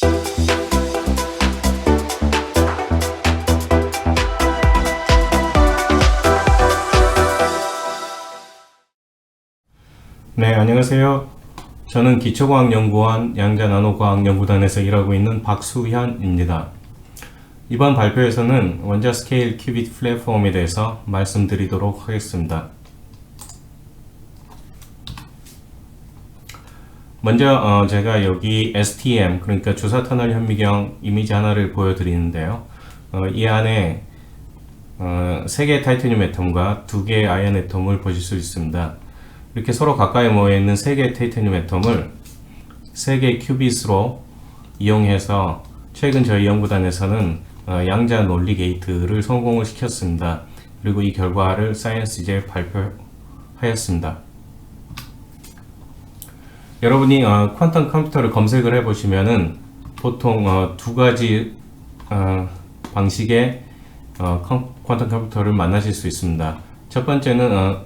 네, 안녕하세요. 저는 기초과학연구원 양자나노과학연구단에서 일하고 있는 박수현입니다. 이번 발표에서는 원자 스케일 큐빗 플랫폼에 대해서 말씀드리도록 하겠습니다. 먼저 제가 여기 STM, 그러니까 주사 터널 현미경 이미지 하나를 보여드리는데요. 이 안에 3개의 타이타늄 애톰과 2개의 아연 애톰을 보실 수 있습니다. 이렇게 서로 가까이 모여있는 3개의 타이타늄 애톰을 3개의 큐빗으로 이용해서 최근 저희 연구단에서는 양자 논리 게이트를 성공을 시켰습니다. 그리고 이 결과를 사이언스지에 발표하였습니다. 여러분이 퀀텀 컴퓨터를 검색을 해보시면은 보통 2가지 방식의 퀀텀 컴퓨터를 만나실 수 있습니다. 첫 번째는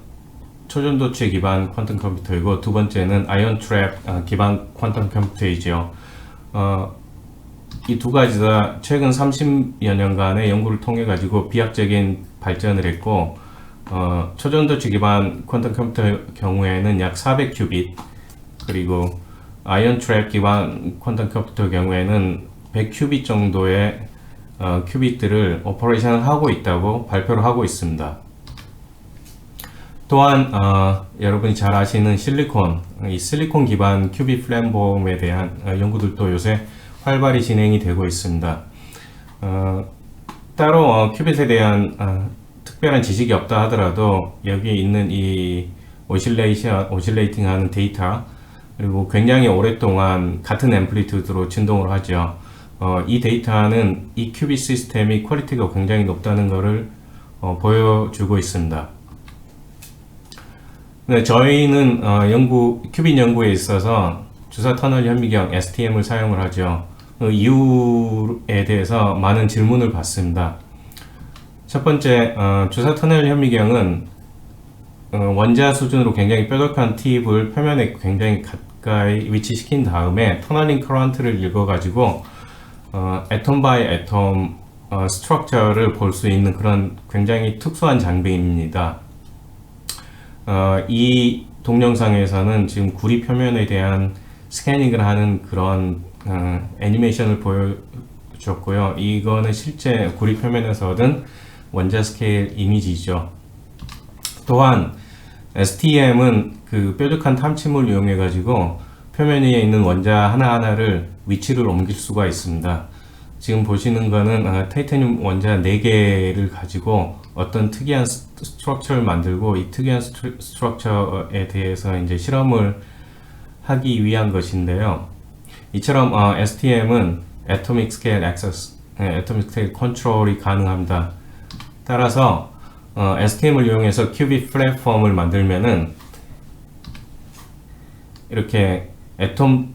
초전도체 기반 퀀텀 컴퓨터이고, 두 번째는 아이언 트랩 기반 퀀텀 컴퓨터이죠. 이 2가지 다 최근 30여 년간의 연구를 통해 가지고 비약적인 발전을 했고, 초전도체 기반 퀀텀 컴퓨터의 경우에는 약 400큐빗, 그리고 아이언 트랩 기반 퀀텀 컴퓨터 경우에는 100큐빗 정도의 큐빗들을 오퍼레이션을 하고 있다고 발표를 하고 있습니다. 또한 여러분이 잘 아시는 이 실리콘 기반 큐빗 플랫폼에 대한 연구들도 요새 활발히 진행이 되고 있습니다. 따로 큐빗에 대한 특별한 지식이 없다 하더라도 여기에 있는 이 오실레이팅 하는 데이터, 그리고 굉장히 오랫동안 같은 앰플리튜드로 진동을 하죠. 이 데이터는 이 큐빗 시스템이 퀄리티가 굉장히 높다는 것을 보여주고 있습니다. 네, 저희는 큐빗 연구에 있어서 주사 터널 현미경 STM을 사용을 하죠. 그 이유에 대해서 많은 질문을 받습니다. 첫 번째, 주사 터널 현미경은 원자 수준으로 굉장히 뾰족한 팁을 표면에 굉장히 가까이 위치시킨 다음에 터널링 커런트를 읽어가지고 애톰 바이 애톰 스트럭처를 볼 수 있는 그런 굉장히 특수한 장비입니다. 이 동영상에서는 지금 구리 표면에 대한 스캐닝을 하는 그런 애니메이션을 보여줬고요. 이거는 실제 구리 표면에서 얻은 원자 스케일 이미지죠. 또한 STM은 그 뾰족한 탐침을 이용해 가지고 표면 위에 있는 원자 하나하나를 위치를 옮길 수가 있습니다. 지금 보시는 거는 타이타늄 원자 4개를 가지고 어떤 특이한 스트럭처를 만들고, 이 특이한 스트럭처에 대해서 이제 실험을 하기 위한 것인데요. 이처럼 STM은 Atomic Scale Access, Atomic Scale Control이 가능합니다. 따라서 STM을 이용해서 큐빗 플랫폼을 만들면은 이렇게 애톰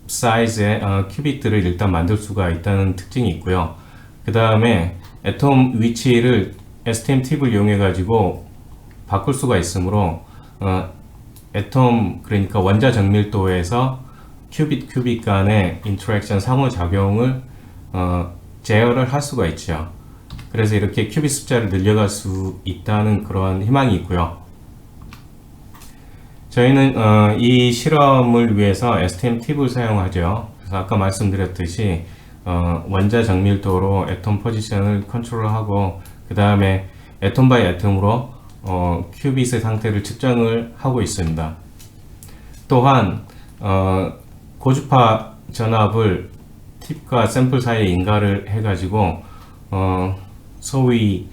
사이즈의 큐빗들을 일단 만들 수가 있다는 특징이 있고요. 그 다음에 애톰 위치를 STM 팁을 이용해 가지고 바꿀 수가 있으므로 애톰, 그러니까 원자 정밀도에서 큐빗 간의 인터랙션 상호작용을 제어를 할 수가 있죠. 그래서 이렇게 큐빗 숫자를 늘려갈 수 있다는 그런 희망이 있고요. 저희는 이 실험을 위해서 STM 팁을 사용하죠. 그래서 아까 말씀드렸듯이 원자 정밀도로 애톰 포지션을 컨트롤하고, 그 다음에 애톰 바이 애톰으로 큐빗의 상태를 측정을 하고 있습니다. 또한 고주파 전압을 팁과 샘플 사이에 인가를 해가지고 소위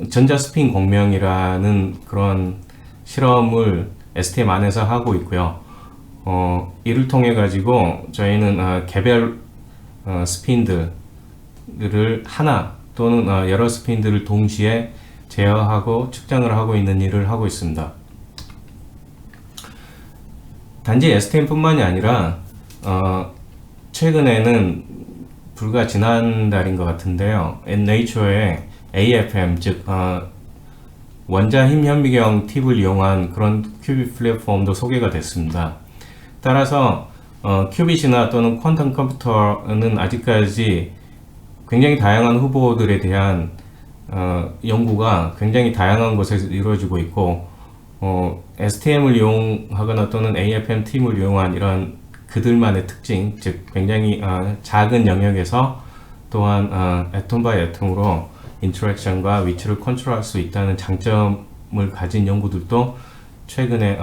전자스핀 공명이라는 그런 실험을 STM 안에서 하고 있고요. 이를 통해 가지고 저희는 개별 스핀들을 하나 또는 여러 스핀들을 동시에 제어하고 측정을 하고 있는 일을 하고 있습니다. 단지 STM 뿐만이 아니라 최근에는 불과 지난달인 것 같은데요, Nature에 AFM, 즉 원자 힘 현미경 팁을 이용한 그런 큐빗 플랫폼도 소개가 됐습니다. 따라서 큐빗이나 또는 퀀텀 컴퓨터는 아직까지 굉장히 다양한 후보들에 대한 연구가 굉장히 다양한 곳에서 이루어지고 있고, STM을 이용하거나 또는 AFM 팀을 이용한 이런 그들만의 특징, 즉 굉장히 작은 영역에서 또한 애톰 바이 애톰으로 인터랙션과 위치를 컨트롤할 수 있다는 장점을 가진 연구들도 최근에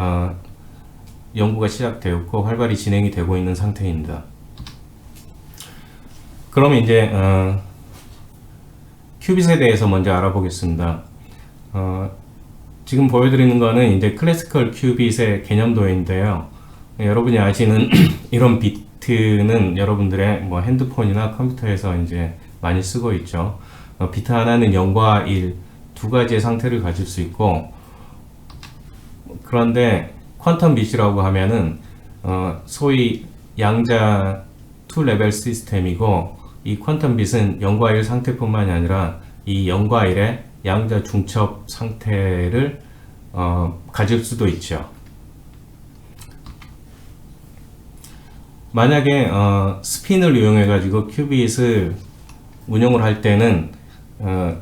연구가 시작되었고 활발히 진행이 되고 있는 상태입니다. 그러면 이제 큐빗에 대해서 먼저 알아보겠습니다. 지금 보여드리는 거는 이제 클래시컬 큐빗의 개념도인데요. 여러분이 아시는 이런 비트는 여러분들의 뭐 핸드폰이나 컴퓨터에서 이제 많이 쓰고 있죠. 비트 하나는 0과 1 두 가지의 상태를 가질 수 있고, 그런데 퀀텀 빛이라고 하면은 소위 양자 2레벨 시스템이고, 이 퀀텀 빛은 0과 1 상태뿐만이 아니라 이 0과 1의 양자 중첩 상태를 가질 수도 있죠. 만약에 스핀을 이용해 가지고 큐빗을 운용을 할 때는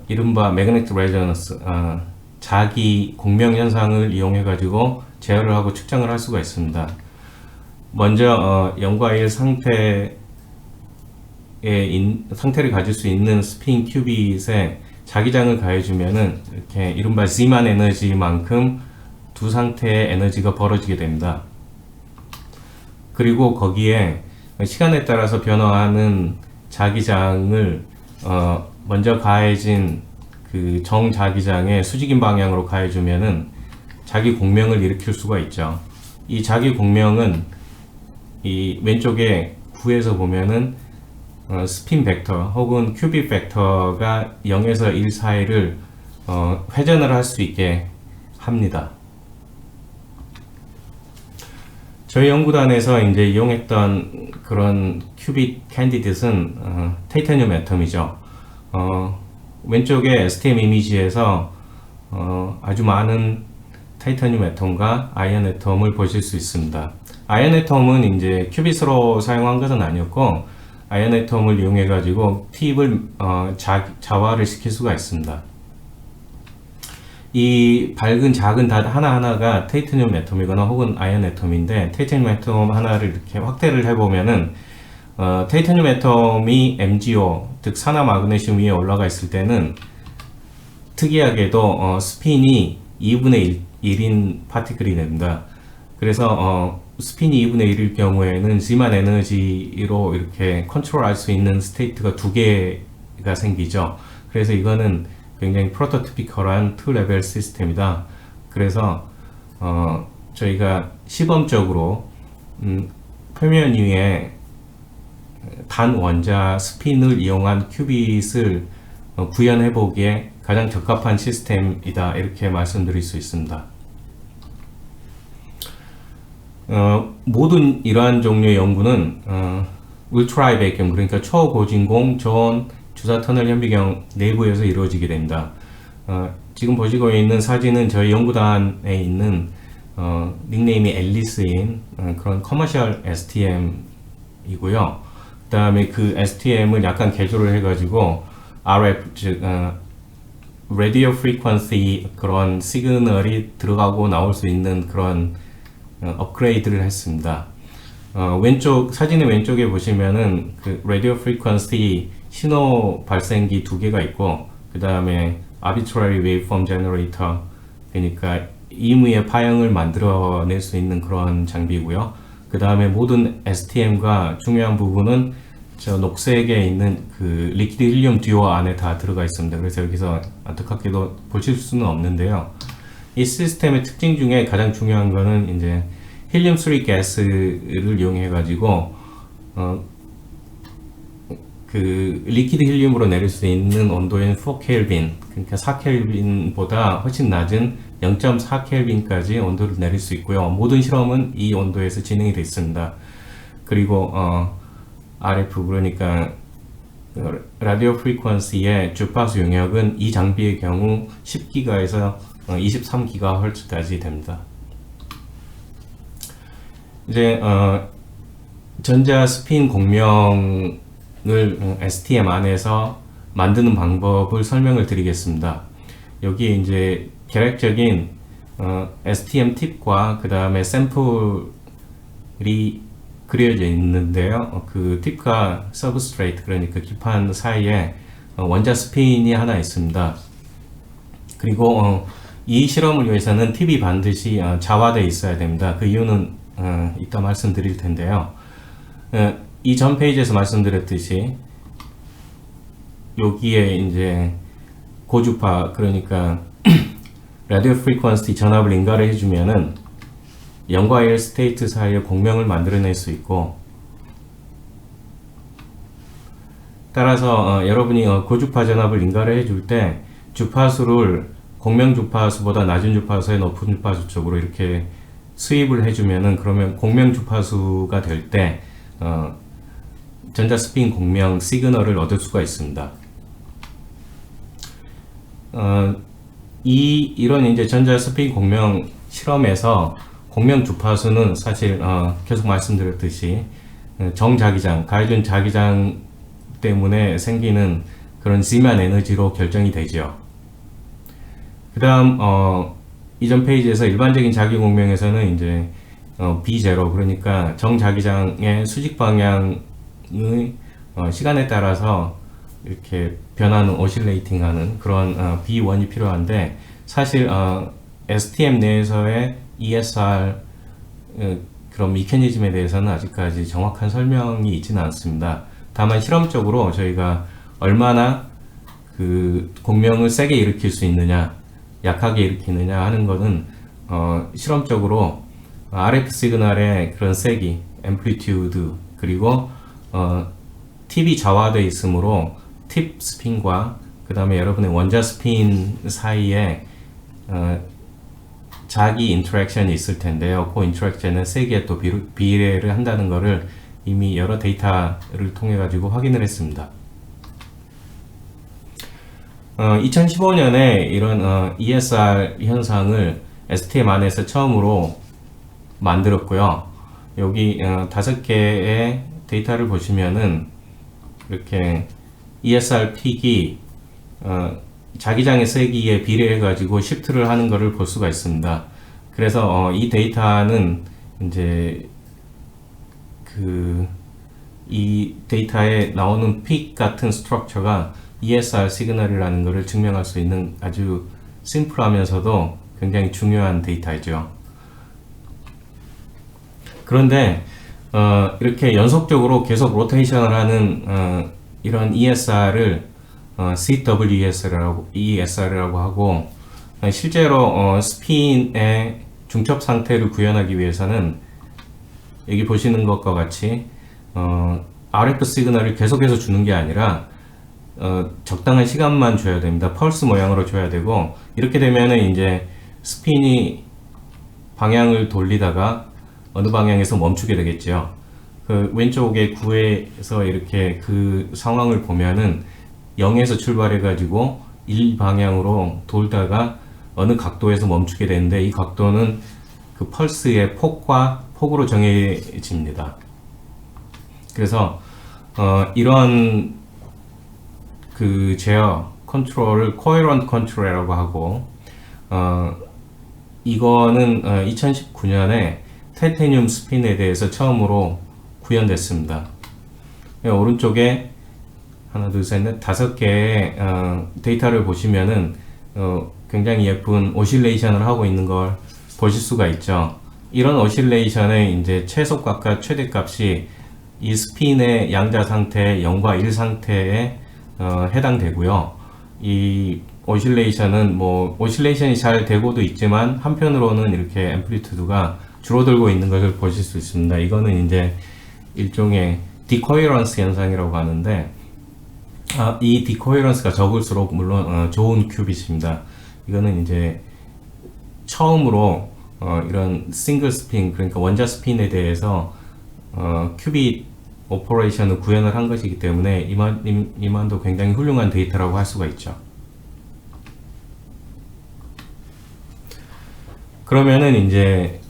이른바 매그네틱 레저넌스, 자기 공명 현상을 이용해 가지고 제어를 하고 측정을 할 수가 있습니다. 먼저 0과 1 상태를 가질 수 있는 스핀 큐빗에 자기장을 가해주면은 이렇게 이른바 Z만 에너지만큼 두 상태의 에너지가 벌어지게 됩니다. 그리고 거기에 시간에 따라서 변화하는 자기장을 먼저 가해진 그 정자기장의 수직인 방향으로 가해주면은 자기 공명을 일으킬 수가 있죠. 이 자기 공명은 이 왼쪽에 구에서 보면은 스핀 벡터 혹은 큐빅 벡터가 0에서 1 사이를 회전을 할 수 있게 합니다. 저희 연구단에서 이제 이용했던 그런 큐빅 캔디딧은 타이타늄 애텀이죠. 왼쪽에 STM 이미지에서 아주 많은 타이타늄 애텀과 아이언 애텀을 보실 수 있습니다. 아이언 애텀은 이제 큐빗으로 사용한 것은 아니었고, 아이언 애텀을 이용해 가지고 팁을 자화를 시킬 수가 있습니다. 이 밝은 작은 닷 하나하나가 타이타늄 애텀이거나 혹은 아이언 애텀인데, 타이타늄 애텀 하나를 이렇게 확대를 해보면은 타이타늄 애텀이 MgO, 즉 산화 마그네슘 위에 올라가 있을 때는 특이하게도 스핀이 2분의 1인 파티클이 됩니다. 그래서 스핀이 2분의 1일 경우에는 G만 에너지로 이렇게 컨트롤할 수 있는 스테이트가 두 개가 생기죠. 그래서 이거는 굉장히 프로토티피컬한 2레벨 시스템이다. 그래서 저희가 시범적으로 표면 위에 단 원자 스핀을 이용한 큐빗을 구현해 보기에 가장 적합한 시스템이다, 이렇게 말씀드릴 수 있습니다. 모든 이러한 종류의 연구는 울트라하이 백큐um, 그러니까 초고진공 저온 주사 터널 현미경 내부에서 이루어지게 됩니다. 지금 보시고 있는 사진은 저희 연구단에 있는 닉네임이 앨리스인 그런 커머셜 STM이고요. 그 다음에 그 STM을 약간 개조를 해가지고 RF, 즉 Radio Frequency 그런 시그널이 들어가고 나올 수 있는 그런 업그레이드를 했습니다. 왼쪽 사진의 왼쪽에 보시면은 그 Radio Frequency 신호 발생기 두 개가 있고, 그 다음에 Arbitrary Waveform Generator, 그러니까 임의의 파형을 만들어낼 수 있는 그런 장비고요. 그 다음에 모든 STM과 중요한 부분은 저 녹색에 있는 그 리퀴드 힐륨 듀오 안에 다 들어가 있습니다. 그래서 여기서 안타깝게도 보실 수는 없는데요. 이 시스템의 특징 중에 가장 중요한 거는 이제 힐륨 3 가스를 이용해 가지고 그 리퀴드 힐륨으로 내릴 수 있는 온도인 4켈빈, 그러니까 4켈빈보다 훨씬 낮은 0.4켈빈까지 온도를 내릴 수 있고요. 모든 실험은 이 온도에서 진행이 되어 있습니다. 그리고 RF, 그러니까 라디오 프리퀀시의 주파수 용역은 이 장비의 경우 10기가에서 23GHz까지 됩니다. 이제 전자 스핀 공명을 STM 안에서 만드는 방법을 설명을 드리겠습니다. 여기에 이제 계획적인 STM 팁과 그 다음에 샘플이 그려져 있는데요. 그 팁과 서브스트레이트, 그러니까 기판 사이에 원자 스핀이 하나 있습니다. 그리고 이 실험을 위해서는 팁이 반드시 자화되어 있어야 됩니다. 그 이유는 이따 말씀드릴 텐데요. 이 전 페이지에서 말씀드렸듯이 여기에 이제 고주파, 그러니까 라디오 프리퀀시 전압을 인가를 해주면은 0과 1 스테이트 사이에 공명을 만들어낼 수 있고, 따라서 여러분이 고주파 전압을 인가를 해줄 때 주파수를 공명 주파수보다 낮은 주파수에 높은 주파수 쪽으로 이렇게 수입을 해주면은, 그러면 공명 주파수가 될 때 전자 스핀 공명 시그널을 얻을 수가 있습니다. 이런 이제 전자 스핀 공명 실험에서 공명 주파수는 사실 계속 말씀드렸듯이 정자기장, 가해준 자기장 때문에 생기는 그런 지만 에너지로 결정이 되죠. 그 다음 이전 페이지에서 일반적인 자기 공명에서는 이제 B0, 그러니까 정자기장의 수직 방향의 시간에 따라서 이렇게 변하는, 오실레이팅 하는 그런 B1이 필요한데, 사실 STM 내에서의 ESR 그런 미케니즘에 대해서는 아직까지 정확한 설명이 있지는 않습니다. 다만 실험적으로 저희가 얼마나 그 공명을 세게 일으킬 수 있느냐, 약하게 일으키느냐 하는 것은 실험적으로 RF 시그널의 그런 세기, 앰플리튜드, 그리고 팁이 자화되어 있으므로 팁 스핀과 그 다음에 여러분의 원자 스핀 사이에 자기 인터랙션이 있을 텐데요. 그 인터랙션은 세기에 또 비례를 한다는 것을 이미 여러 데이터를 통해 가지고 확인을 했습니다. 2015년에 이런 ESR 현상을 STM 안에서 처음으로 만들었고요. 여기 5개의 데이터를 보시면은 이렇게 ESR 픽이 자기장의 세기에 비례해 가지고 시프트를 하는 것을 볼 수가 있습니다. 그래서 이 데이터는 이제 이 데이터에 나오는 픽 같은 스트럭처가 ESR 시그널이라는 것을 증명할 수 있는 아주 심플하면서도 굉장히 중요한 데이터이죠. 그런데 이렇게 연속적으로 계속 로테이션을 하는 이런 ESR을 CWESR이라고 하고, 실제로 스핀의 중첩 상태를 구현하기 위해서는 여기 보시는 것과 같이 RF 시그널을 계속해서 주는 게 아니라 적당한 시간만 줘야 됩니다. 펄스 모양으로 줘야 되고, 이렇게 되면은 이제 스핀이 방향을 돌리다가 어느 방향에서 멈추게 되겠죠. 그 왼쪽에 구에서 이렇게 그 상황을 보면은 0에서 출발해 가지고 1 방향으로 돌다가 어느 각도에서 멈추게 되는데, 이 각도는 그 펄스의 폭으로 정해집니다. 그래서 이런 그 제어 컨트롤을 코헤런트 컨트롤이라고 하고, 이거는 2019년에 타이타늄 스핀에 대해서 처음으로 구현됐습니다. 오른쪽에 하나, 둘, 셋, 넷, 5개의 데이터를 보시면은 굉장히 예쁜 오실레이션을 하고 있는 걸 보실 수가 있죠. 이런 오실레이션의 이제 최소값과 최대값이 이 스핀의 양자 상태 0과 1 상태에 해당되고요. 이 오실레이션은 오실레이션이 잘 되고도 있지만, 한편으로는 이렇게 앰플리튜드가 줄어들고 있는 것을 보실 수 있습니다. 이거는 이제 일종의 디코헤런스 현상이라고 하는데, 이 디코헤런스가 적을수록 물론 좋은 큐빗입니다. 이거는 이제 처음으로 이런 싱글 스핀, 그러니까 원자 스핀에 대해서 큐빗 오퍼레이션을 구현을 한 것이기 때문에 이만도 굉장히 훌륭한 데이터라고 할 수가 있죠. 그러면은 이제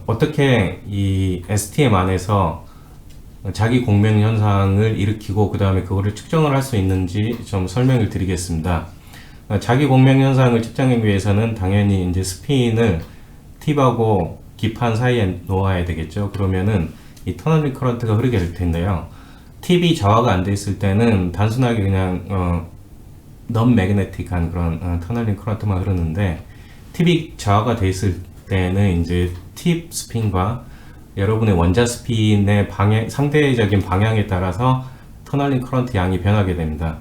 어떻게 이 STM 안에서 자기 공명 현상을 일으키고 그 다음에 그거를 측정을 할 수 있는지 좀 설명을 드리겠습니다. 자기 공명 현상을 측정하기 위해서는 당연히 이제 스핀을 팁하고 기판 사이에 놓아야 되겠죠. 그러면은 이 터널링 커런트가 흐르게 될 텐데요. 팁이 저하가 안 돼 있을 때는 단순하게 그냥 넌 매그네틱한 그런 터널링 커런트만 흐르는데, 팁이 저하가 돼 있을 때는 이제 팁 스핀과 여러분의 원자 스핀의 방향, 상대적인 방향에 따라서 터널링 커런트 양이 변하게 됩니다.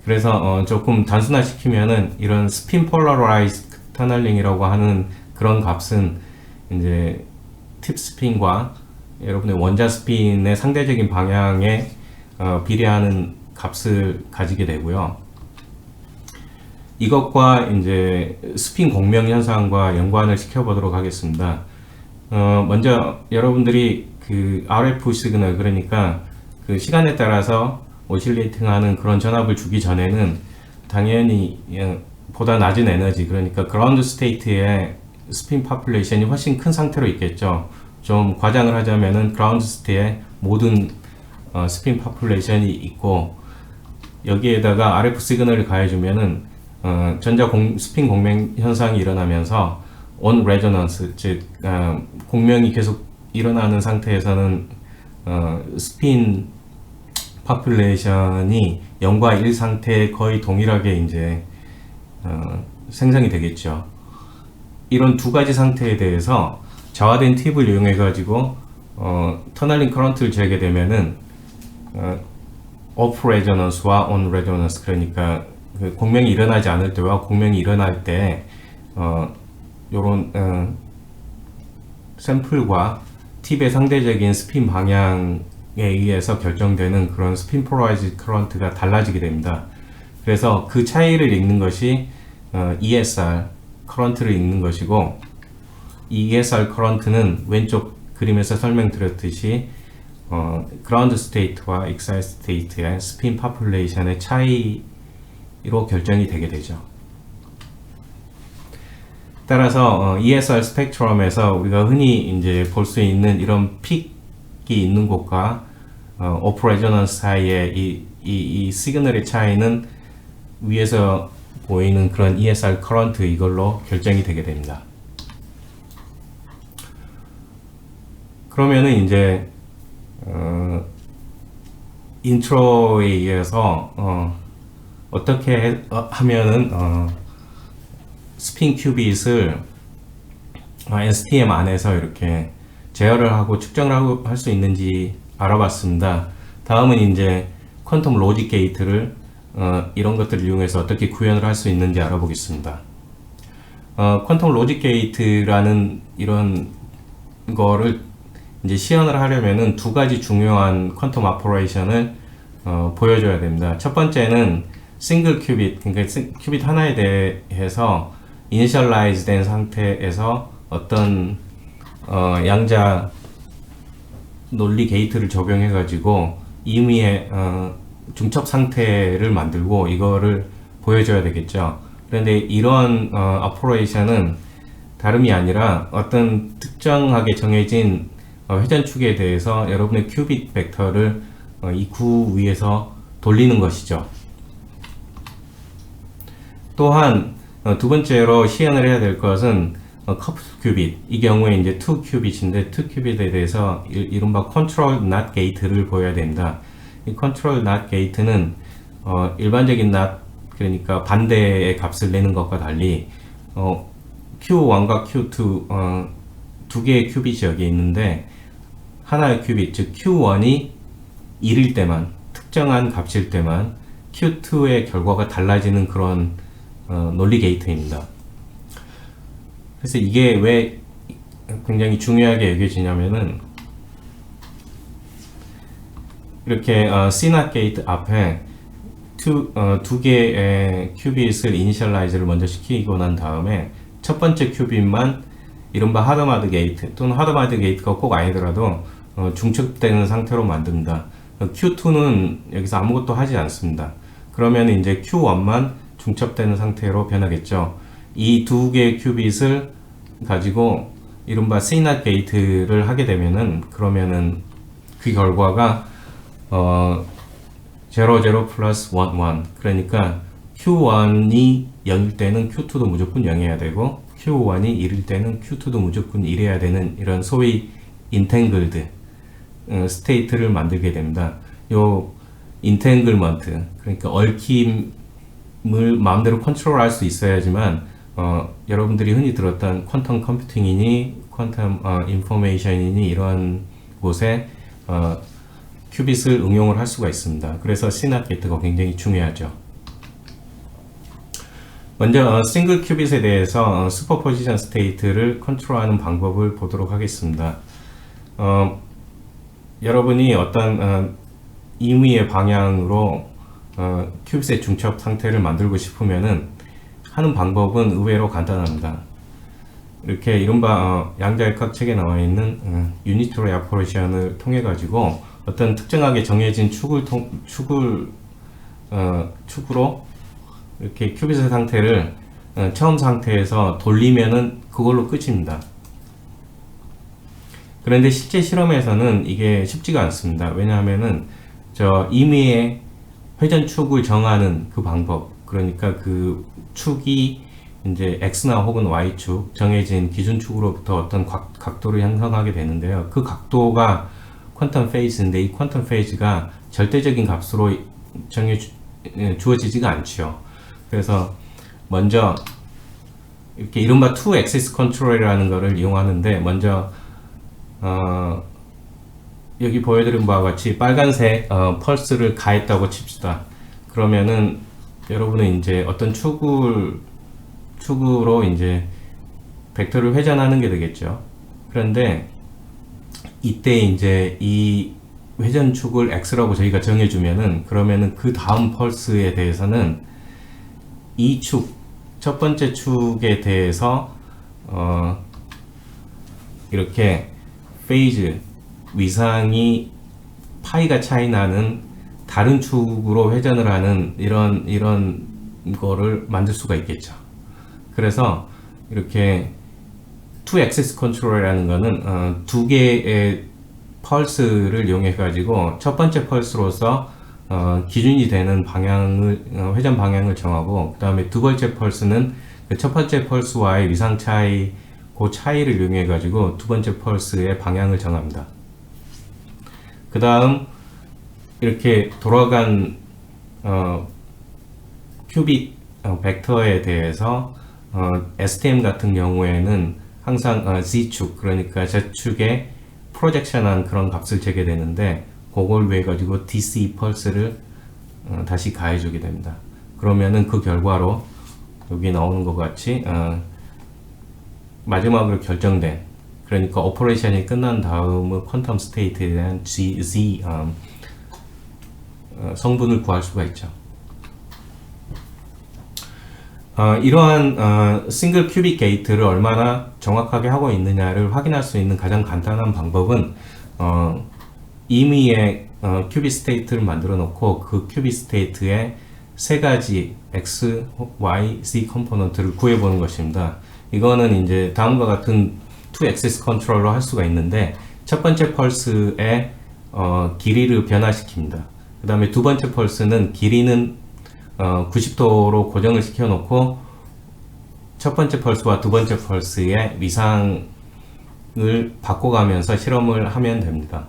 그래서 조금 단순화시키면은 이런 스핀 폴러라이즈 터널링이라고 하는 그런 값은 이제 팁 스핀과 여러분의 원자 스핀의 상대적인 방향에 비례하는 값을 가지게 되고요. 이것과 이제 스핀 공명 현상과 연관을 시켜보도록 하겠습니다. 먼저 여러분들이 그 RF 시그널, 그러니까 그 시간에 따라서 오실레이팅 하는 그런 전압을 주기 전에는 당연히 보다 낮은 에너지, 그러니까 그라운드 스테이트의 스핀 파퓰레이션이 훨씬 큰 상태로 있겠죠. 좀 과장을 하자면은 그라운드 스테이트에 모든 스핀 파퓰레이션이 있고, 여기에다가 RF 시그널을 가해주면은 스핀 공명 현상이 일어나면서 on resonance, 즉 공명이 계속 일어나는 상태에서는 스핀 파퓰레이션이 0과 1 상태에 거의 동일하게 이제 생성이 되겠죠. 이런 두 가지 상태에 대해서 저하된 팁을 이용해 가지고 터널링 커런트를 재게 되면은 off resonance와 on resonance, 그러니까 그 공명이 일어나지 않을 때와 공명이 일어날 때 요런 샘플과 팁의 상대적인 스핀 방향에 의해서 결정되는 그런 스핀 폴라라이즈 커런트가 달라지게 됩니다. 그래서 그 차이를 읽는 것이 ESR 커런트를 읽는 것이고, 이 ESR 커런트는 왼쪽 그림에서 설명드렸듯이 그라운드 스테이트와 익사이트 스테이트의 스핀 파퓰레이션의 차이로 결정이 되게 되죠. 따라서 ESR 스펙트럼에서 우리가 흔히 이제 볼 수 있는 이런 픽이 있는 곳과 오프 레저넌스 사이의 이 시그널의 차이는 위에서 보이는 그런 ESR 커런트, 이걸로 결정이 되게 됩니다. 그러면은 이제 인트로에 의해서 어떻게 하면은 스핀 큐빗을 STM 안에서 이렇게 제어를 하고 측정을 할 수 있는지 알아봤습니다. 다음은 이제 퀀텀 로직 게이트를 이런 것들을 이용해서 어떻게 구현을 할 수 있는지 알아보겠습니다. 퀀텀 로직 게이트라는 이런 거를 이제 시연을 하려면은 두 가지 중요한 퀀텀 오퍼레이션을 보여줘야 됩니다. 첫 번째는 싱글 큐빗, 그러니까 큐빗 하나에 대해서 이니셜라이즈 된 상태에서 어떤 양자 논리 게이트를 적용해 가지고 임의의 중첩 상태를 만들고 이거를 보여줘야 되겠죠. 그런데 이런 오퍼레이션은 다름이 아니라 어떤 특정하게 정해진 회전축에 대해서 여러분의 큐빗 벡터를 이 구 위에서 돌리는 것이죠. 또한 두 번째로 시연을 해야 될 것은 커프 큐빗, 이 경우에 이제 2큐빗인데 2큐빗에 대해서 이른바 컨트롤 낫 게이트를 보여야 됩니다. 이 컨트롤 낫 게이트는 일반적인 낫, 그러니까 반대의 값을 내는 것과 달리 Q1과 Q2 두 개의 큐빗이 여기 있는데, 하나의 큐빗, 즉 Q1이 1일 때만, 특정한 값일 때만 Q2의 결과가 달라지는 그런 논리 게이트입니다. 그래서 이게 왜 굉장히 중요하게 여겨지냐면은, 이렇게 C낫 게이트 앞에 두 개의 큐빗을 이니셜라이즈를 먼저 시키고 난 다음에 첫 번째 큐빗만 이른바 하드마드 게이트 또는 하드마드 게이트가 꼭 아니더라도 중첩되는 상태로 만듭니다. Q2는 여기서 아무것도 하지 않습니다. 그러면 이제 Q1만 중첩되는 상태로 변하겠죠. 이 두 개의 큐빗을 가지고 이른바 CNOT 게이트를 하게 되면은, 그러면은 그 결과가 0, 0 플러스 1, 1. 그러니까 Q1이 0일 때는 Q2도 무조건 0해야 되고, Q1이 1일 때는 Q2도 무조건 1해야 되는 이런 소위 인탱글드 스테이트를 만들게 됩니다. 요 인탱글먼트, 그러니까 얽힘을 마음대로 컨트롤할 수 있어야지만 여러분들이 흔히 들었던 퀀텀 컴퓨팅이니 퀀텀 인포메이션이니 이런 곳에 큐빗을 응용을 할 수가 있습니다. 그래서 CNOT 게이트가 굉장히 중요하죠. 먼저 싱글 큐빗에 대해서 슈퍼포지션 스테이트를 컨트롤하는 방법을 보도록 하겠습니다. 여러분이 어떤 임의의 방향으로 큐빗의 중첩 상태를 만들고 싶으면은 하는 방법은 의외로 간단합니다. 이렇게 이른바 양자역학 책에 나와 있는 유니트로 오퍼레이션을 통해 가지고 어떤 특정하게 정해진 축으로 이렇게 큐빗의 상태를 처음 상태에서 돌리면은 그걸로 끝입니다. 그런데 실제 실험에서는 이게 쉽지가 않습니다. 왜냐하면은 저 임의의 회전축을 정하는 그 방법, 그러니까 그 축이 이제 X나 혹은 Y축 정해진 기준축으로부터 어떤 각도를 형성하게 되는데요. 그 각도가 퀀텀 페이즈인데 이 퀀텀 페이즈가 절대적인 값으로 주어지지가 않죠. 그래서 먼저 이렇게 이른바 2 axis 컨트롤이라는 것을 이용하는데, 먼저 여기 보여드린 바와 같이 빨간색 펄스를 가했다고 칩시다. 그러면은 여러분은 이제 어떤 축으로 이제 벡터를 회전하는 게 되겠죠. 그런데 이때 이제 이 회전축을 X라고 저희가 정해주면은, 그러면은 그 다음 펄스에 대해서는 이 축, 첫 번째 축에 대해서 이렇게 페이즈, 위상이 파이가 차이 나는 다른 축으로 회전을 하는 이런 거를 만들 수가 있겠죠. 그래서 이렇게 2 axis 컨트롤이라는 거는 두 개의 펄스를 이용해 가지고 첫 번째 펄스로서 기준이 되는 방향을 회전 방향을 정하고, 그 다음에 두 번째 펄스는 그 첫 번째 펄스와의 위상 차이, 그 차이를 이용해 가지고 두 번째 펄스의 방향을 정합니다. 그 다음 이렇게 돌아간 큐빅 벡터에 대해서 STM 같은 경우에는 항상 Z축, 그러니까 Z축에 프로젝션한 그런 값을 재게 되는데, 그걸 위해 가지고 DC 펄스를 다시 가해주게 됩니다. 그러면은 그 결과로 여기 나오는 것 같이 마지막으로 결정된, 그러니까 오퍼레이션이 끝난 다음의 퀀텀 스테이트에 대한 Z 성분을 구할 수가 있죠. 이러한 싱글 큐빅 게이트를 얼마나 정확하게 하고 있느냐를 확인할 수 있는 가장 간단한 방법은 임의의 큐빅 스테이트를 만들어 놓고 그 큐빅 스테이트에 세 가지 X, Y, Z 컴포넌트를 구해보는 것입니다. 이거는 이제 다음과 같은 2 axis 컨트롤로 할 수가 있는데, 첫 번째 펄스의 길이를 변화시킵니다. 그 다음에 두 번째 펄스는 길이는 90도로 고정을 시켜 놓고 첫 번째 펄스와 두 번째 펄스의 위상을 바꿔가면서 실험을 하면 됩니다.